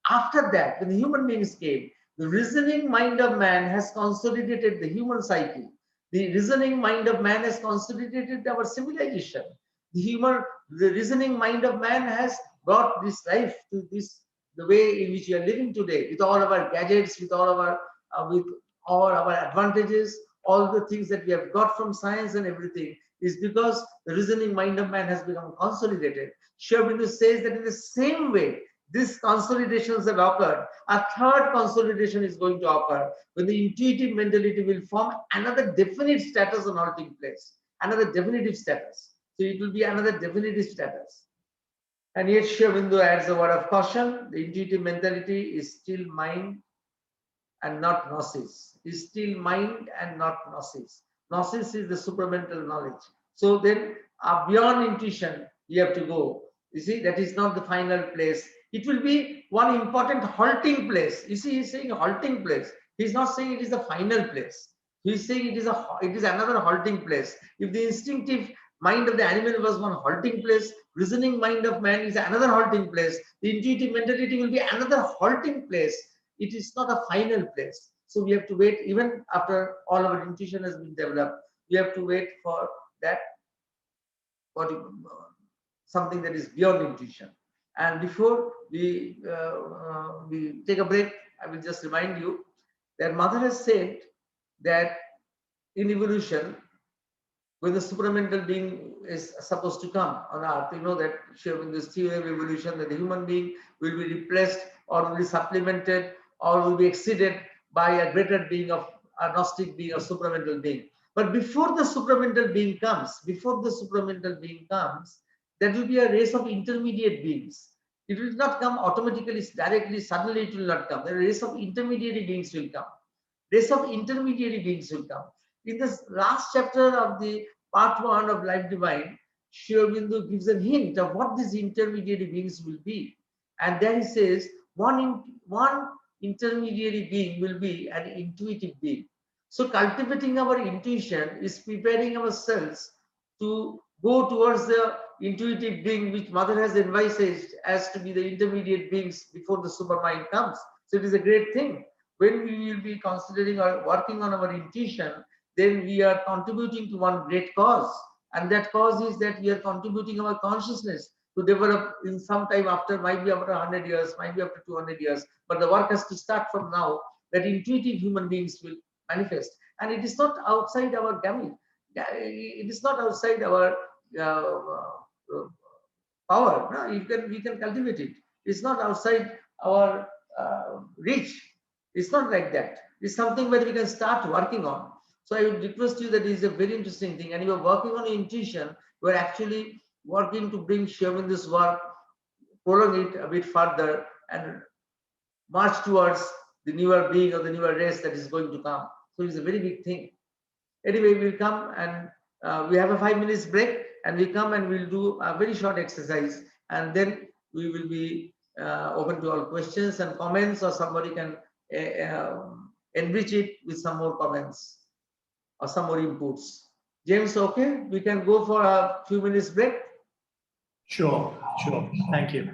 After that, when the human beings came, the reasoning mind of man has consolidated the human psyche. The reasoning mind of man has consolidated our civilization. The reasoning mind of man has brought this life to this, the way in which we are living today, with all our gadgets, with all our advantages, all the things that we have got from science and everything, is because the reasoning mind of man has become consolidated. Sri Aurobindo says that in the same way, these consolidations have occurred. A third consolidation is going to occur when the intuitive mentality will form another definite status on halting place, another definitive status. So it will be another definitive status. And yet Sri Aurobindo adds a word of caution: the intuitive mentality is still mind and not gnosis. Is still mind and not gnosis. Gnosis is the supramental knowledge. So then beyond intuition, you have to go. You see, that is not the final place. It will be one important halting place. You see, he's saying halting place. He's not saying it is the final place. He's saying it is another halting place. If the instinctive mind of the animal was one halting place, reasoning mind of man is another halting place, the intuitive mentality will be another halting place. It is not a final place. So we have to wait, even after all our intuition has been developed, we have to wait for that, something that is beyond intuition. And before we take a break, I will just remind you that Mother has said that in evolution, when the supramental being is supposed to come on earth. You know that in this theory of evolution, that the human being will be replaced or will be supplemented or will be exceeded by a greater being of a Gnostic being, a supramental being. But before the supramental being comes, there will be a race of intermediate beings. It will not come automatically, directly, suddenly it will not come. The race of intermediary beings will come. In this last chapter of the part 1 of Life Divine, Sri Aurobindo gives a hint of what these intermediary beings will be. And then he says, one intermediary being will be an intuitive being. So cultivating our intuition is preparing ourselves to go towards the intuitive being which Mother has envisaged as to be the intermediate beings before the supermind comes. So it is a great thing. When we will be considering or working on our intuition, then we are contributing to one great cause. And that cause is that we are contributing our consciousness to develop in some time after, might be after 100 years, might be after 200 years. But the work has to start from now, that intuitive human beings will manifest. And it is not outside our gamut. It is not outside our power. No? We can cultivate it. It's not outside our reach. It's not like that. It's something where we can start working on. So I would request you, that is a very interesting thing. And you are working on intuition. You are actually working to bring Sri Aurobindo's work, prolong it a bit further, and march towards the newer being or the newer race that is going to come. So it's a very big thing. Anyway, we'll come and we have a 5 minutes break, and we come and we'll do a very short exercise, and then we will be open to all questions and comments, or somebody can enrich it with some more comments or some more inputs. James, okay? We can go for a few minutes break? Sure. Thank you.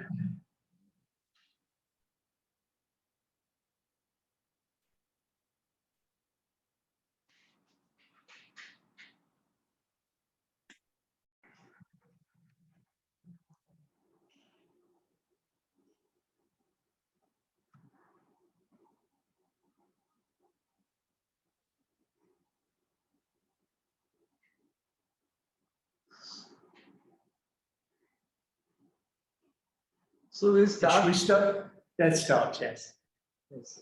So we'll start. Should we start? Let's start, yes. Yes.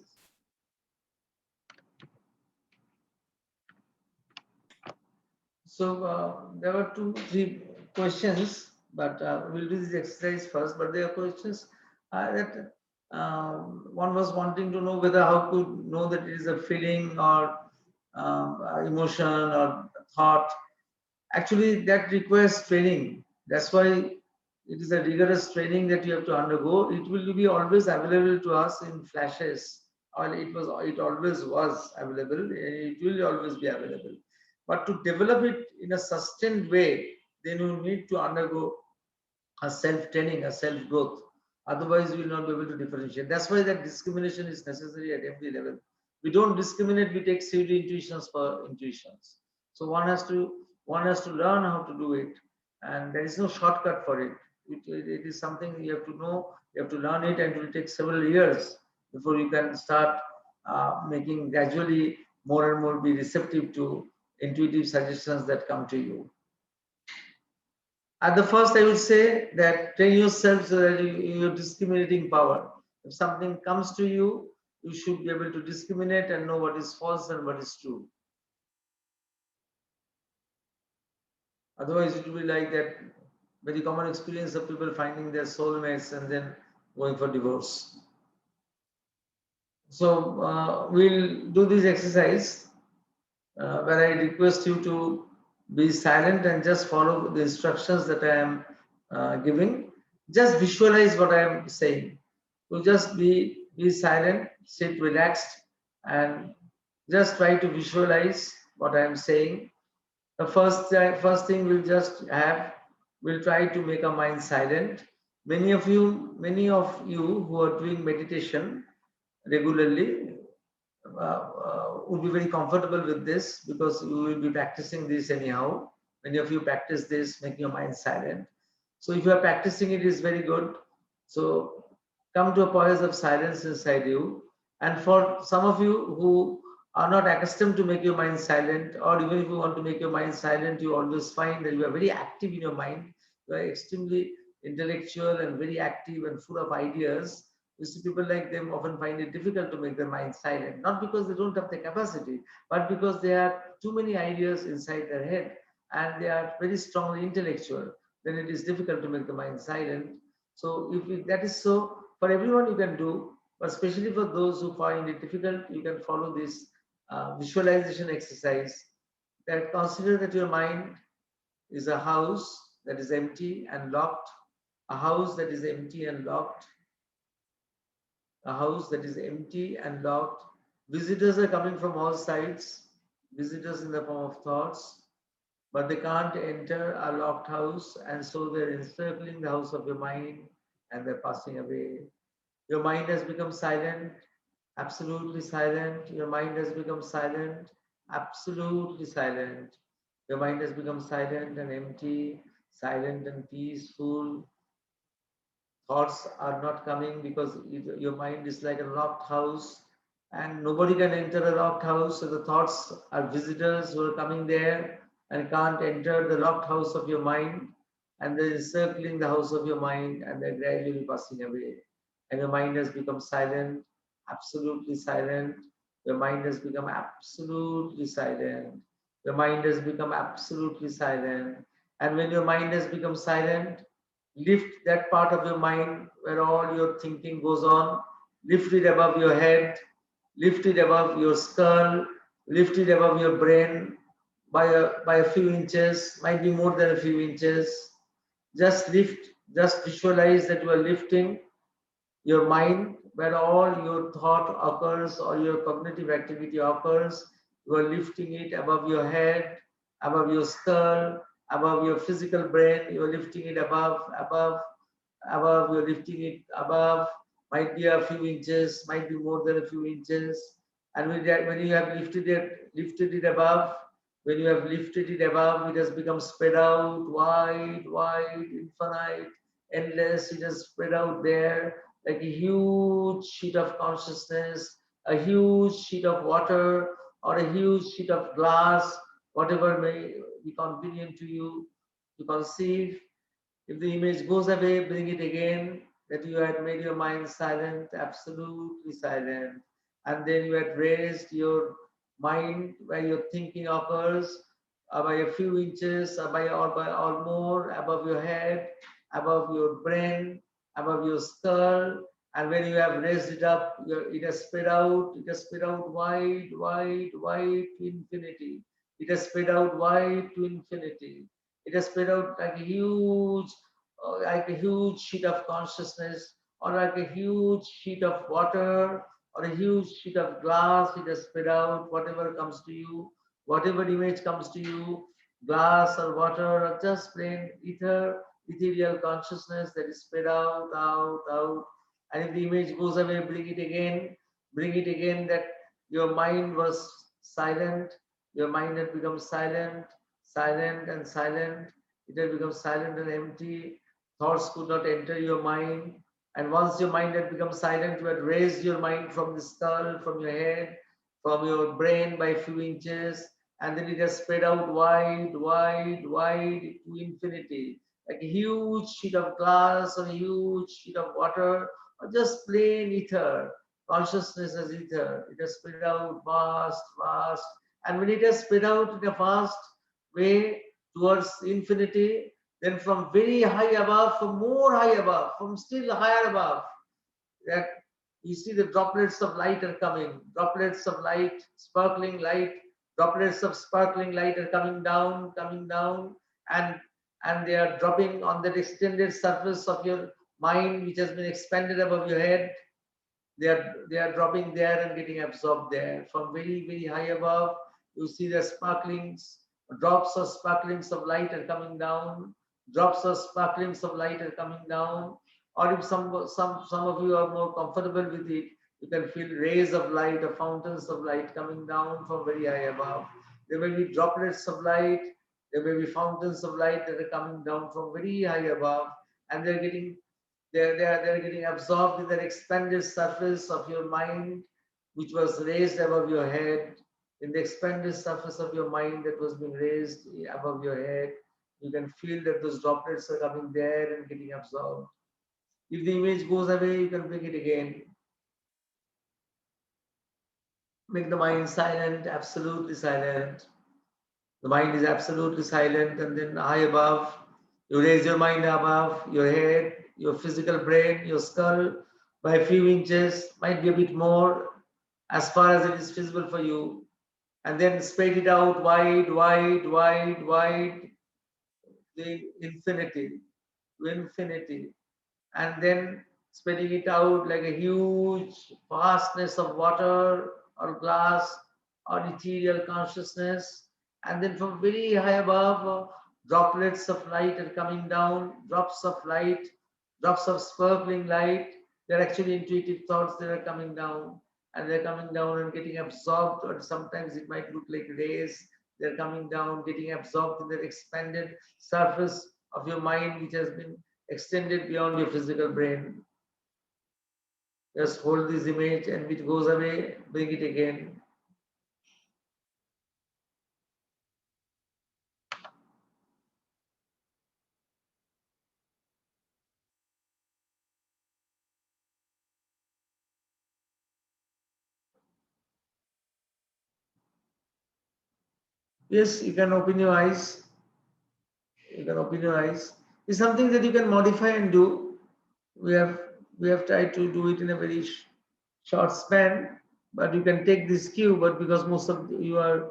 So there were 2-3 questions, but we'll do this exercise first. But there are questions that one was wanting to know whether how to know that it is a feeling or emotion or thought. Actually, that requires training. That's why it is a rigorous training that you have to undergo. It will be always available to us in flashes, or it always was available. It will always be available. But to develop it in a sustained way, then you need to undergo a self-training, a self-growth. Otherwise, you will not be able to differentiate. That's why that discrimination is necessary at every level. We don't discriminate, we take pseudo intuitions for intuitions. So one has to learn how to do it, and there is no shortcut for it. It is something you have to know, you have to learn it, and it will take several years before you can start making gradually more and more be receptive to intuitive suggestions that come to you. At the first, I would say that train yourself so that you're discriminating power. If something comes to you, you should be able to discriminate and know what is false and what is true. Otherwise, it will be like that very common experience of people finding their soulmates and then going for divorce. So we'll do this exercise where I request you to be silent and just follow the instructions that I am giving. Just visualize what I am saying. So just be silent, sit relaxed, and just try to visualize what I am saying. The first thing we'll try to make our mind silent. Many of you who are doing meditation regularly would be very comfortable with this, because you will be practicing this anyhow. Many of you practice this, making your mind silent. So if you are practicing it, is very good. So come to a poise of silence inside you. And for some of you who are not accustomed to make your mind silent, or even if you want to make your mind silent, you always find that you are very active in your mind. You are extremely intellectual and very active and full of ideas. You see, people like them often find it difficult to make their mind silent, not because they don't have the capacity, but because they have too many ideas inside their head and they are very strongly intellectual. Then it is difficult to make the mind silent. So, if that is so, for everyone you can do, but especially for those who find it difficult, you can follow this visualization exercise. That consider that your mind is a house that is empty and locked, a house that is empty and locked, a house that is empty and locked. Visitors are coming from all sides, visitors in the form of thoughts, but they can't enter a locked house, and so they're encircling the house of your mind and they're passing away. Your mind has become silent, absolutely silent. Your mind has become silent, absolutely silent. Your mind has become silent and empty, silent and peaceful. Thoughts are not coming because your mind is like a locked house and nobody can enter a locked house. So the thoughts are visitors who are coming there and can't enter the locked house of your mind, and they're encircling the house of your mind and they're gradually passing away. And your mind has become silent, absolutely silent. Your mind has become absolutely silent. Your mind has become absolutely silent. And when your mind has become silent, lift that part of your mind where all your thinking goes on, lift it above your head, lift it above your skull, lift it above your brain by a few inches, might be more than a few inches. Just lift, just visualize that you are lifting your mind where all your thought occurs or your cognitive activity occurs. You are lifting it above your head, above your skull, above your physical brain. You are lifting it above, you're lifting it above, might be a few inches, might be more than a few inches. And when you have lifted it above, when you have lifted it above, it has become spread out, wide, wide, infinite, endless. It has spread out there like a huge sheet of consciousness, a huge sheet of water, or a huge sheet of glass, whatever may be convenient to you to conceive. If the image goes away, bring it again, that you had made your mind silent, absolutely silent. And then you had raised your mind where your thinking occurs by a few inches or more above your head, above your brain, above your skull. And when you have raised it up, it has spread out wide, wide, wide to infinity. It has spread out wide to infinity. It has spread out like a huge sheet of consciousness, or like a huge sheet of water, or a huge sheet of glass. It has spread out, whatever comes to you, whatever image comes to you, glass or water, or just plain ethereal consciousness that is spread out, out, out. And if the image goes away, bring it again, that your mind was silent, your mind had become silent, silent and silent. It had become silent and empty. Thoughts could not enter your mind. And once your mind had become silent, you had raised your mind from the skull, from your head, from your brain by a few inches. And then it has spread out wide, wide, wide to infinity. Like a huge sheet of glass or a huge sheet of water, or just plain ether. Consciousness as ether. It has spread out vast, vast. And when it has spread out in a vast way towards infinity, then from very high above, from more high above, from still higher above, that you see the droplets of light are coming, droplets of light, sparkling light, droplets of sparkling light are coming down, and they are dropping on that extended surface of your mind, which has been expanded above your head. They are dropping there and getting absorbed there. From very, very high above, you see the sparklings, drops of sparklings of light are coming down, drops of sparklings of light are coming down. Or if some of you are more comfortable with it, you can feel rays of light or fountains of light coming down from very high above. There may be droplets of light, there may be fountains of light that are coming down from very high above, and they're getting absorbed in the expanded surface of your mind, which was raised above your head, in the expanded surface of your mind that was being raised above your head. You can feel that those droplets are coming there and getting absorbed. If the image goes away, you can bring it again. Make the mind silent, absolutely silent. The mind is absolutely silent, and then high above, you raise your mind above your head, your physical brain, your skull by a few inches, might be a bit more, as far as it is feasible for you, and then spread it out wide, wide, wide, wide, the infinity, to infinity, and then spreading it out like a huge vastness of water or glass or ethereal consciousness. And then from very high above, droplets of light are coming down, drops of light, drops of sparkling light. They're actually intuitive thoughts that are coming down, and they're coming down and getting absorbed, or sometimes it might look like rays. They're coming down, getting absorbed in the expanded surface of your mind, which has been extended beyond your physical brain. Just hold this image, and if it goes away, bring it again. Yes, you can open your eyes. You can open your eyes. It's something that you can modify and do. We have we have tried to do it in a very short span, but you can take this cue. But because most of you are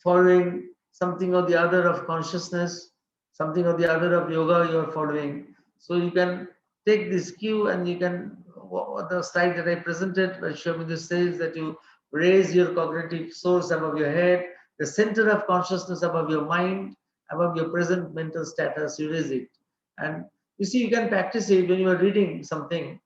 following something or the other of consciousness, something or the other of yoga, you are following. So you can take this cue, and you can, the slide that I presented by Shobhita says that you raise your cognitive source above your head, the center of consciousness above your mind, above your present mental status, you raise it. And you see, you can practice it when you are reading something.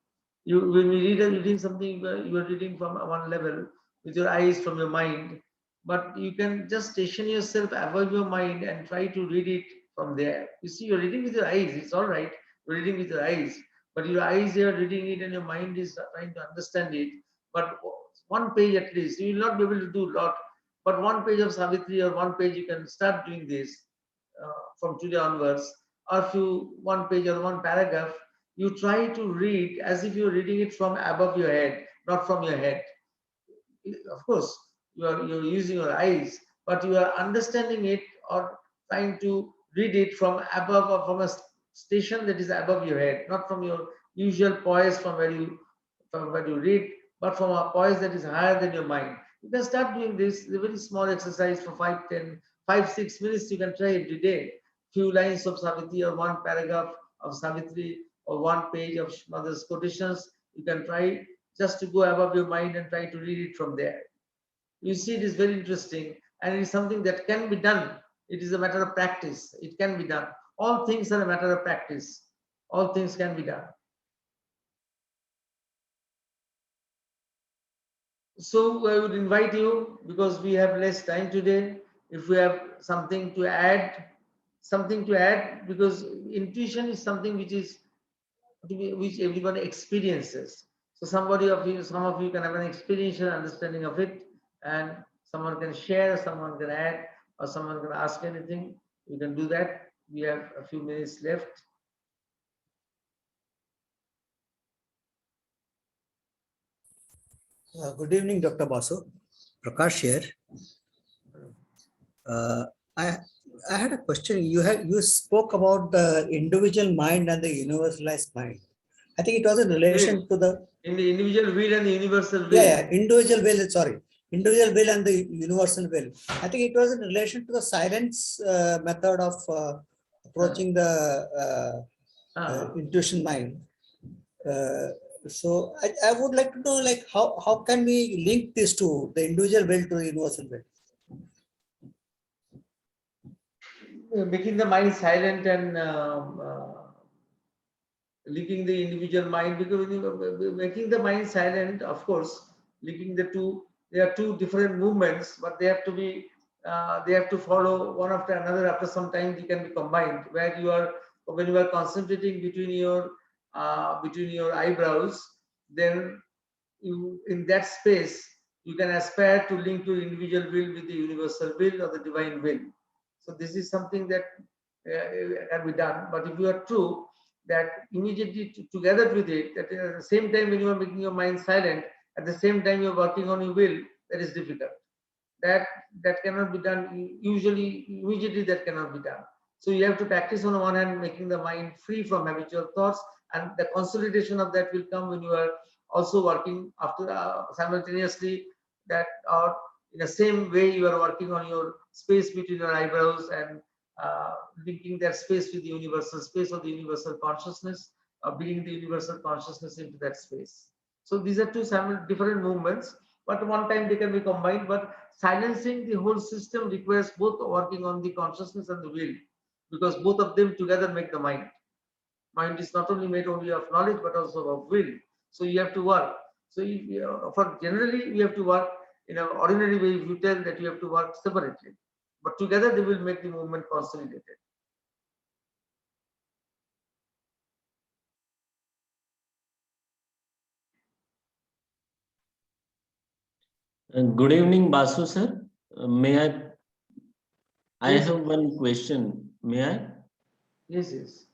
When you reading something, you are reading from one level with your eyes, from your mind, but you can just station yourself above your mind and try to read it from there. You see, you're reading with your eyes, it's all right, you're reading with your eyes, but your eyes are reading it and your mind is trying to understand it. But one page at least, you will not be able to do a lot, but one page of Savitri or one page, you can start doing this from today onwards. Or if you, one page or one paragraph, you try to read as if you're reading it from above your head, not from your head. Of course, you're using your eyes, but you are understanding it or trying to read it from above, or from a station that is above your head, not from your usual poise from where you read, but from a poise that is higher than your mind. You can start doing this. It's a very small exercise for 6 minutes. You can try every day. Few lines of Savitri or one paragraph of Savitri or one page of Mother's quotations. You can try just to go above your mind and try to read it from there. You see, it is very interesting, and it is something that can be done. It is a matter of practice. It can be done. All things are a matter of practice. All things can be done. So I would invite you, because we have less time today, if we have something to add, because intuition is something which everyone experiences. So some of you can have an experiential understanding of it, and someone can share, someone can add, or someone can ask anything. You can do that. We have a few minutes left. Good evening, Dr. Basu. Prakash here. Uh, I I had a question. You spoke about the individual mind and the universalized mind. I think it was in relation to the in the individual will and the universal will. Yeah, individual will. Sorry, individual will and the universal will. I think it was in relation to the silence method of approaching the intuition mind. So I would like to know, like, how can we link these two, the individual will to the universal will? Making the mind silent and linking the individual mind, because making the mind silent, of course, linking the two, there are two different movements, but they have to be they have to follow one after another. After some time they can be combined, where you are, when you are concentrating between your eyebrows, then you, in that space, You can aspire to link your individual will with the universal will or the divine will. So this is something that can be done. But if you are true, that immediately together with it, that at the same time when you are making your mind silent, at the same time you are working on your will, that is difficult. That cannot be done usually immediately. That cannot be done. So you have to practice on one hand, making the mind free from habitual thoughts, and the consolidation of that will come when you are also working after simultaneously that, or in the same way you are working on your space between your eyebrows and linking that space with the universal space or the universal consciousness, bringing the universal consciousness into that space. So these are two different movements, but one time they can be combined. But silencing the whole system requires both working on the consciousness and the will, because both of them together make the mind. Mind is not only made only of knowledge but also of will. So you have to work. So for generally you have to work in an ordinary way. If you tell that you have to work separately, but together they will make the movement consolidated. Good evening, Basu sir. May I Yes. have one question. May I? Yes, yes.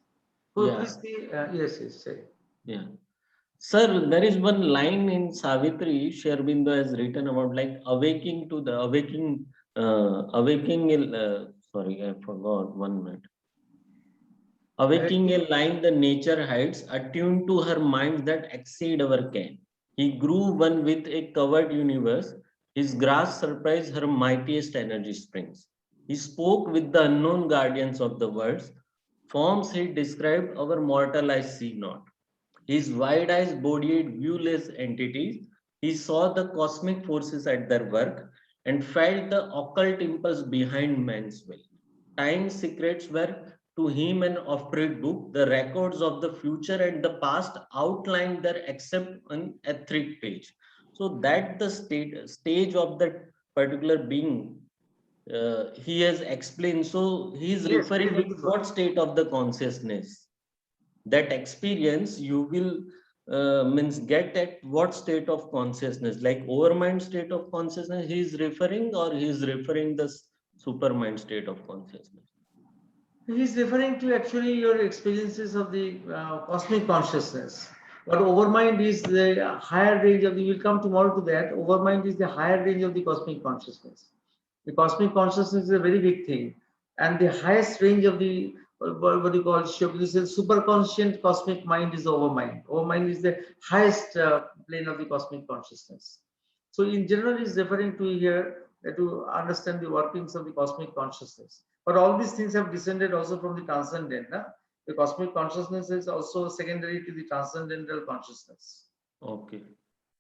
Yeah. Please see, yes, yes, say. Yeah. Sir, there is one line in Savitri, Sri Aurobindo has written about like awaking to the sorry, I forgot 1 minute. Awaking a line the nature hides, attuned to her minds that exceed our ken. He grew one with a covered universe. His grasp surprised her mightiest energy springs. He spoke with the unknown guardians of the worlds. Forms he described our mortal eyes see not. His wide eyes bodied viewless entities. He saw the cosmic forces at their work and felt the occult impulse behind man's will. Time's secrets were to him an off-read book. The records of the future and the past outlined there except an etheric page. So that the stage of that particular being he has explained. So he is Yes, referring very with good. what state of the consciousness? That experience you will means get at what state of consciousness, like overmind state of consciousness he is referring, or he is referring the supermind state of consciousness? He's referring to actually your experiences of the cosmic consciousness. But overmind is the higher range of the, we'll come tomorrow to that. Overmind is the higher range of the cosmic consciousness. The cosmic consciousness is a very big thing. And the highest range of the, what you call, superconscient cosmic mind is the overmind. Overmind is the highest plane of the cosmic consciousness. So in general, is referring to here to understand the workings of the cosmic consciousness. But all these things have descended also from the transcendent. The cosmic consciousness is also secondary to the transcendental consciousness. Okay.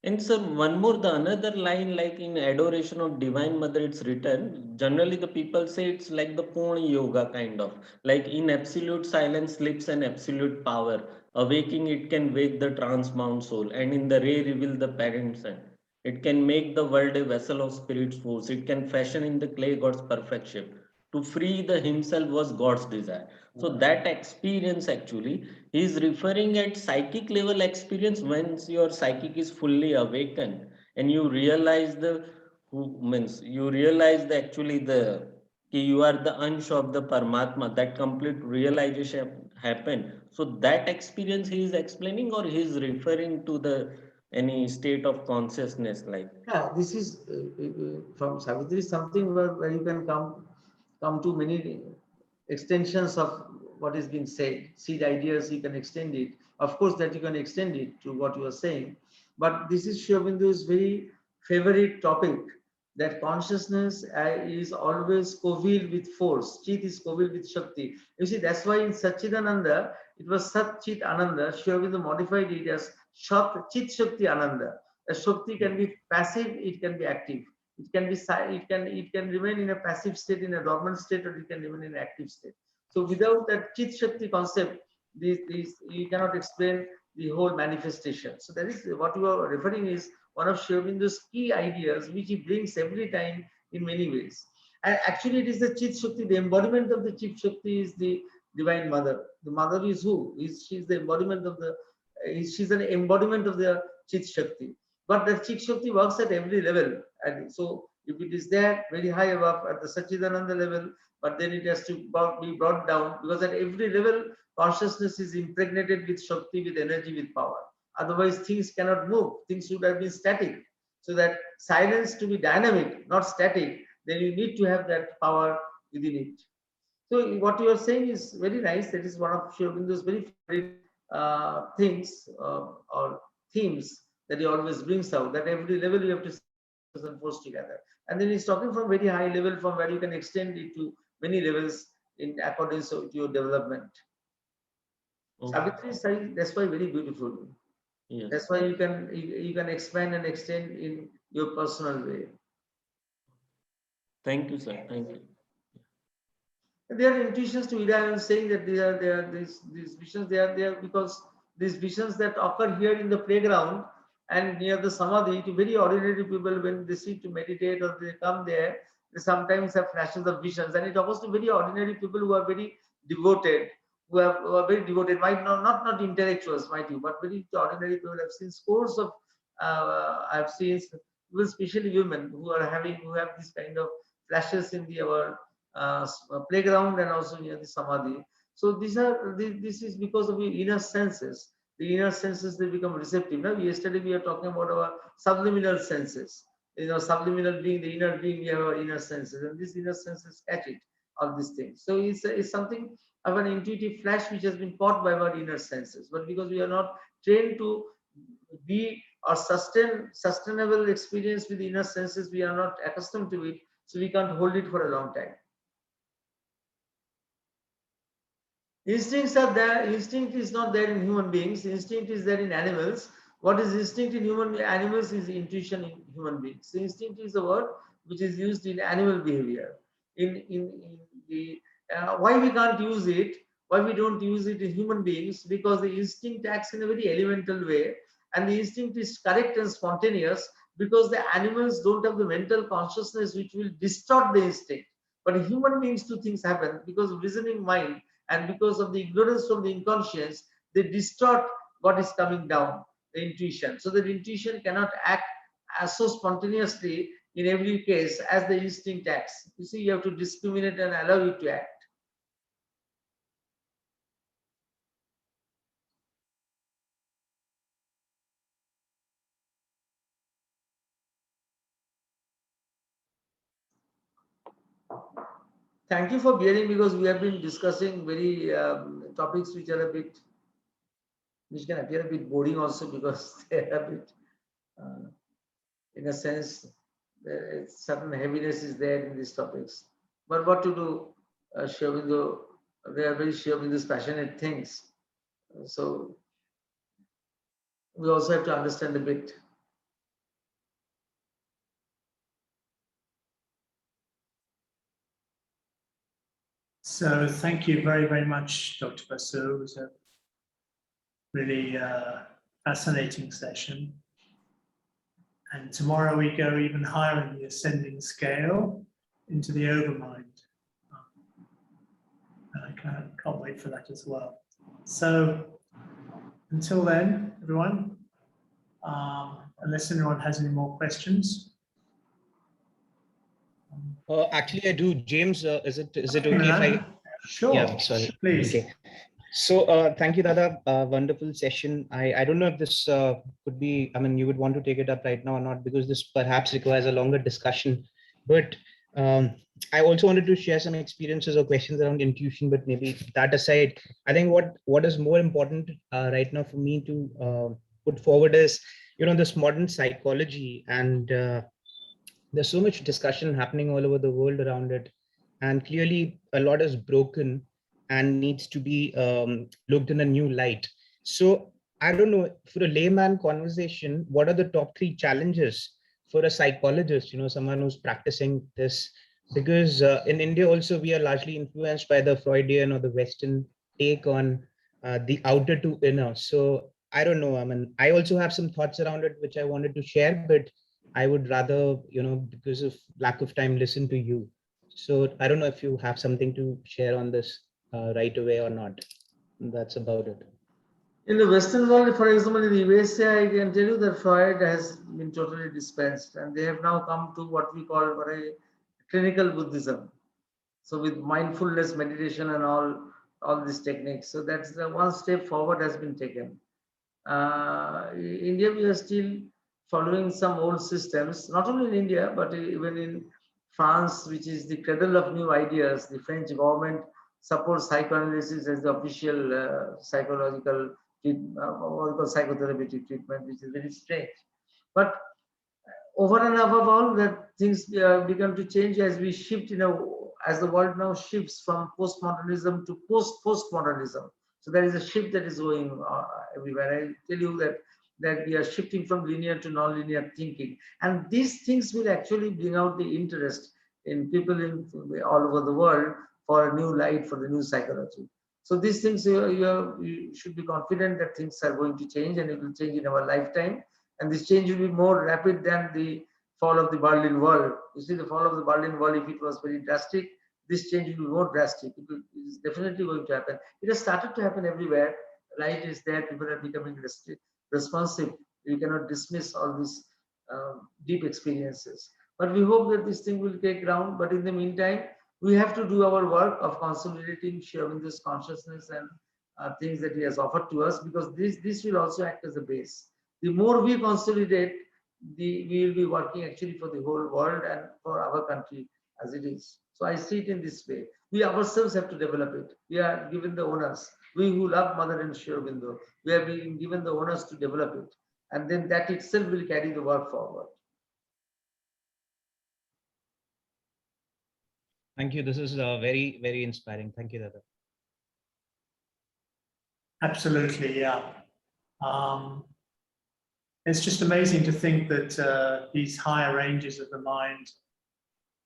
And sir, one more, the another line, like in Adoration of Divine Mother, it's written, generally the people say it's like the Purna Yoga kind of, like in absolute silence sleeps an absolute power. Awaking it can wake the transbound soul, and in the ray reveal the parent sun. It can make the world a vessel of spirit's force. It can fashion in the clay God's perfect shape. To free the himself was God's desire. So that experience actually, he is referring at psychic level experience once your psychic is fully awakened and you realize the who means you realize the actually the you are the ansh of the Paramatma, that complete realization happen. So that experience he is explaining, or he is referring to the any state of consciousness like. Yeah, this is from Savitri something where you can come to many extensions of what is being said. Seed ideas, you can extend it. Of course, that you can extend it to what you are saying. But this is Sri Aurobindo's very favorite topic, that consciousness is always covealed with force. Chit is covealed with Shakti. You see, that's why in Satchidananda, it was Sat Chit Ananda. Sri Aurobindo modified it as Shat Chit Shakti Ananda. A Shakti can be passive, it can be active. It can be it can remain in a passive state, in a dormant state, or it can remain in an active state. So without that Chit Shakti concept, these you cannot explain the whole manifestation. So that is what you are referring is one of Sri Aurobindo's key ideas, which he brings every time in many ways. And actually, it is the Chit Shakti, the embodiment of the Chit Shakti is the Divine Mother. The Mother is who? She is the embodiment of the. She's an embodiment of the Chit Shakti. But the Chik Shakti works at every level. And so if it is there very high above at the Sachidananda level, but then it has to be brought down, because at every level consciousness is impregnated with Shakti, with energy, with power. Otherwise things cannot move. Things should have been static. So that silence to be dynamic, not static, then you need to have that power within it. So what you are saying is very nice. That is one of Sri Aurobindo's very favorite things or themes that he always brings out. That every level you have to and force together. And then he's talking from very high level, from where you can extend it to many levels in accordance to your development. Okay. Savitri Sai, that's why very beautiful. Yes. That's why you can expand and extend in your personal way. Thank you, sir. Thank you. There are intuitions to Ida. I am saying that these visions, they are there because these visions that occur here in the playground and near the samadhi, to very ordinary people, when they sit to meditate or they come there, they sometimes have flashes of visions, and it occurs to very ordinary people who are very devoted, who are very devoted, might not intellectuals, might you, but very ordinary people. I've seen scores of I've seen people, especially women, who have this kind of flashes in our playground and also near the samadhi. So this is because of your inner senses. The inner senses, they become receptive. Now, yesterday we were talking about our subliminal senses. Subliminal being, the inner being, we have our inner senses, and these inner senses catch it, all these things. So it's something of an intuitive flash which has been caught by our inner senses. But because we are not trained to be or sustain sustainable experience with the inner senses, we are not accustomed to it, so we can't hold it for a long time. Instincts are there. Instinct is not there in human beings. Instinct is there in animals. What is instinct in animals is intuition in human beings. So instinct is a word which is used in animal behavior. In the why we can't use it, why we don't use it in human beings, because the instinct acts in a very elemental way, and the instinct is correct and spontaneous, because the animals don't have the mental consciousness which will distort the instinct. But human beings, two things happen because of reasoning mind. And because of the ignorance from the inconscience, they distort what is coming down, the intuition. So that intuition cannot act as so spontaneously in every case as the instinct acts. You see, you have to discriminate and allow it to act. Thank you for bearing, because we have been discussing very topics which are which can appear a bit boring also, because they are a bit, in a sense, certain heaviness is there in these topics. But what to do? Sri Aurobindo, they are very Sri Aurobindo's passionate things. So we also have to understand a bit. So thank you very, very much, Dr. Basu. It was a really fascinating session. And tomorrow we go even higher in the ascending scale into the overmind. And I can't wait for that as well. So until then, everyone, unless anyone has any more questions. Actually, I do. James, is it okay if I? Sure. Yeah, sorry. Please. Okay. So thank you, Dada. Wonderful session. I don't know if this could be, I mean, you would want to take it up right now or not, because this perhaps requires a longer discussion. But I also wanted to share some experiences or questions around intuition, but maybe that aside, I think what is more important right now for me to put forward is, this modern psychology, and there's so much discussion happening all over the world around it. And clearly a lot is broken and needs to be looked in a new light. So I don't know, for a layman conversation, what are the top 3 challenges for a psychologist, someone who's practicing this? Because in India also, we are largely influenced by the Freudian or the Western take on the outer to inner. So I don't know, I mean, I also have some thoughts around it, which I wanted to share, but I would rather, because of lack of time, listen to you. So I don't know if you have something to share on this right away or not. That's about it. In the Western world, for example, in the USA, I can tell you that Freud has been totally dispensed, and they have now come to what we call very clinical Buddhism. So with mindfulness, meditation, and all these techniques. So that's the one step forward has been taken. India, we are still following some old systems, not only in India, but even in France, which is the cradle of new ideas. The French government supports psychoanalysis as the official psychological psychotherapeutic treatment, which is very strange. But over and above all, that things begin to change as we shift, as the world now shifts from postmodernism to postmodernism. So there is a shift that is going everywhere. I tell you that we are shifting from linear to non-linear thinking, and these things will actually bring out the interest in people all over the world for a new light, for the new psychology. So these things you should be confident that things are going to change, and it will change in our lifetime. And this change will be more rapid than the fall of the Berlin Wall. You see, the fall of the Berlin Wall, if it was very drastic, this change will be more drastic. It is definitely going to happen. It has started to happen everywhere. Light is there. People are becoming responsive. You cannot dismiss all these deep experiences. But we hope that this thing will take ground. But in the meantime, we have to do our work of consolidating Sri Aurobindo's consciousness and things that he has offered to us, because this will also act as a base. The more we consolidate, we will be working actually for the whole world and for our country as it is. So I see it in this way. We ourselves have to develop it. We are given the onus. We who love Mother and Sri Aurobindo, we are being given the onus to develop it. And then that itself will carry the work forward. Thank you. This is very, very inspiring. Thank you, Dada. Absolutely, yeah. It's just amazing to think that these higher ranges of the mind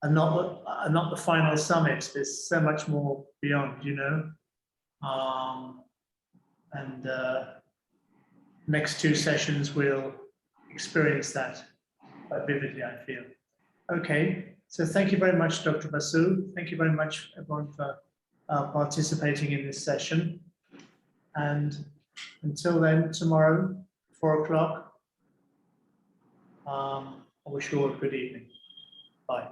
are not the final summit. There's so much more beyond, and next two sessions will experience that quite vividly, I feel. Okay, so thank you very much, Dr. Basu. Thank you very much, everyone, for participating in this session. And until then, tomorrow, 4 o'clock, I wish you all a good evening. Bye.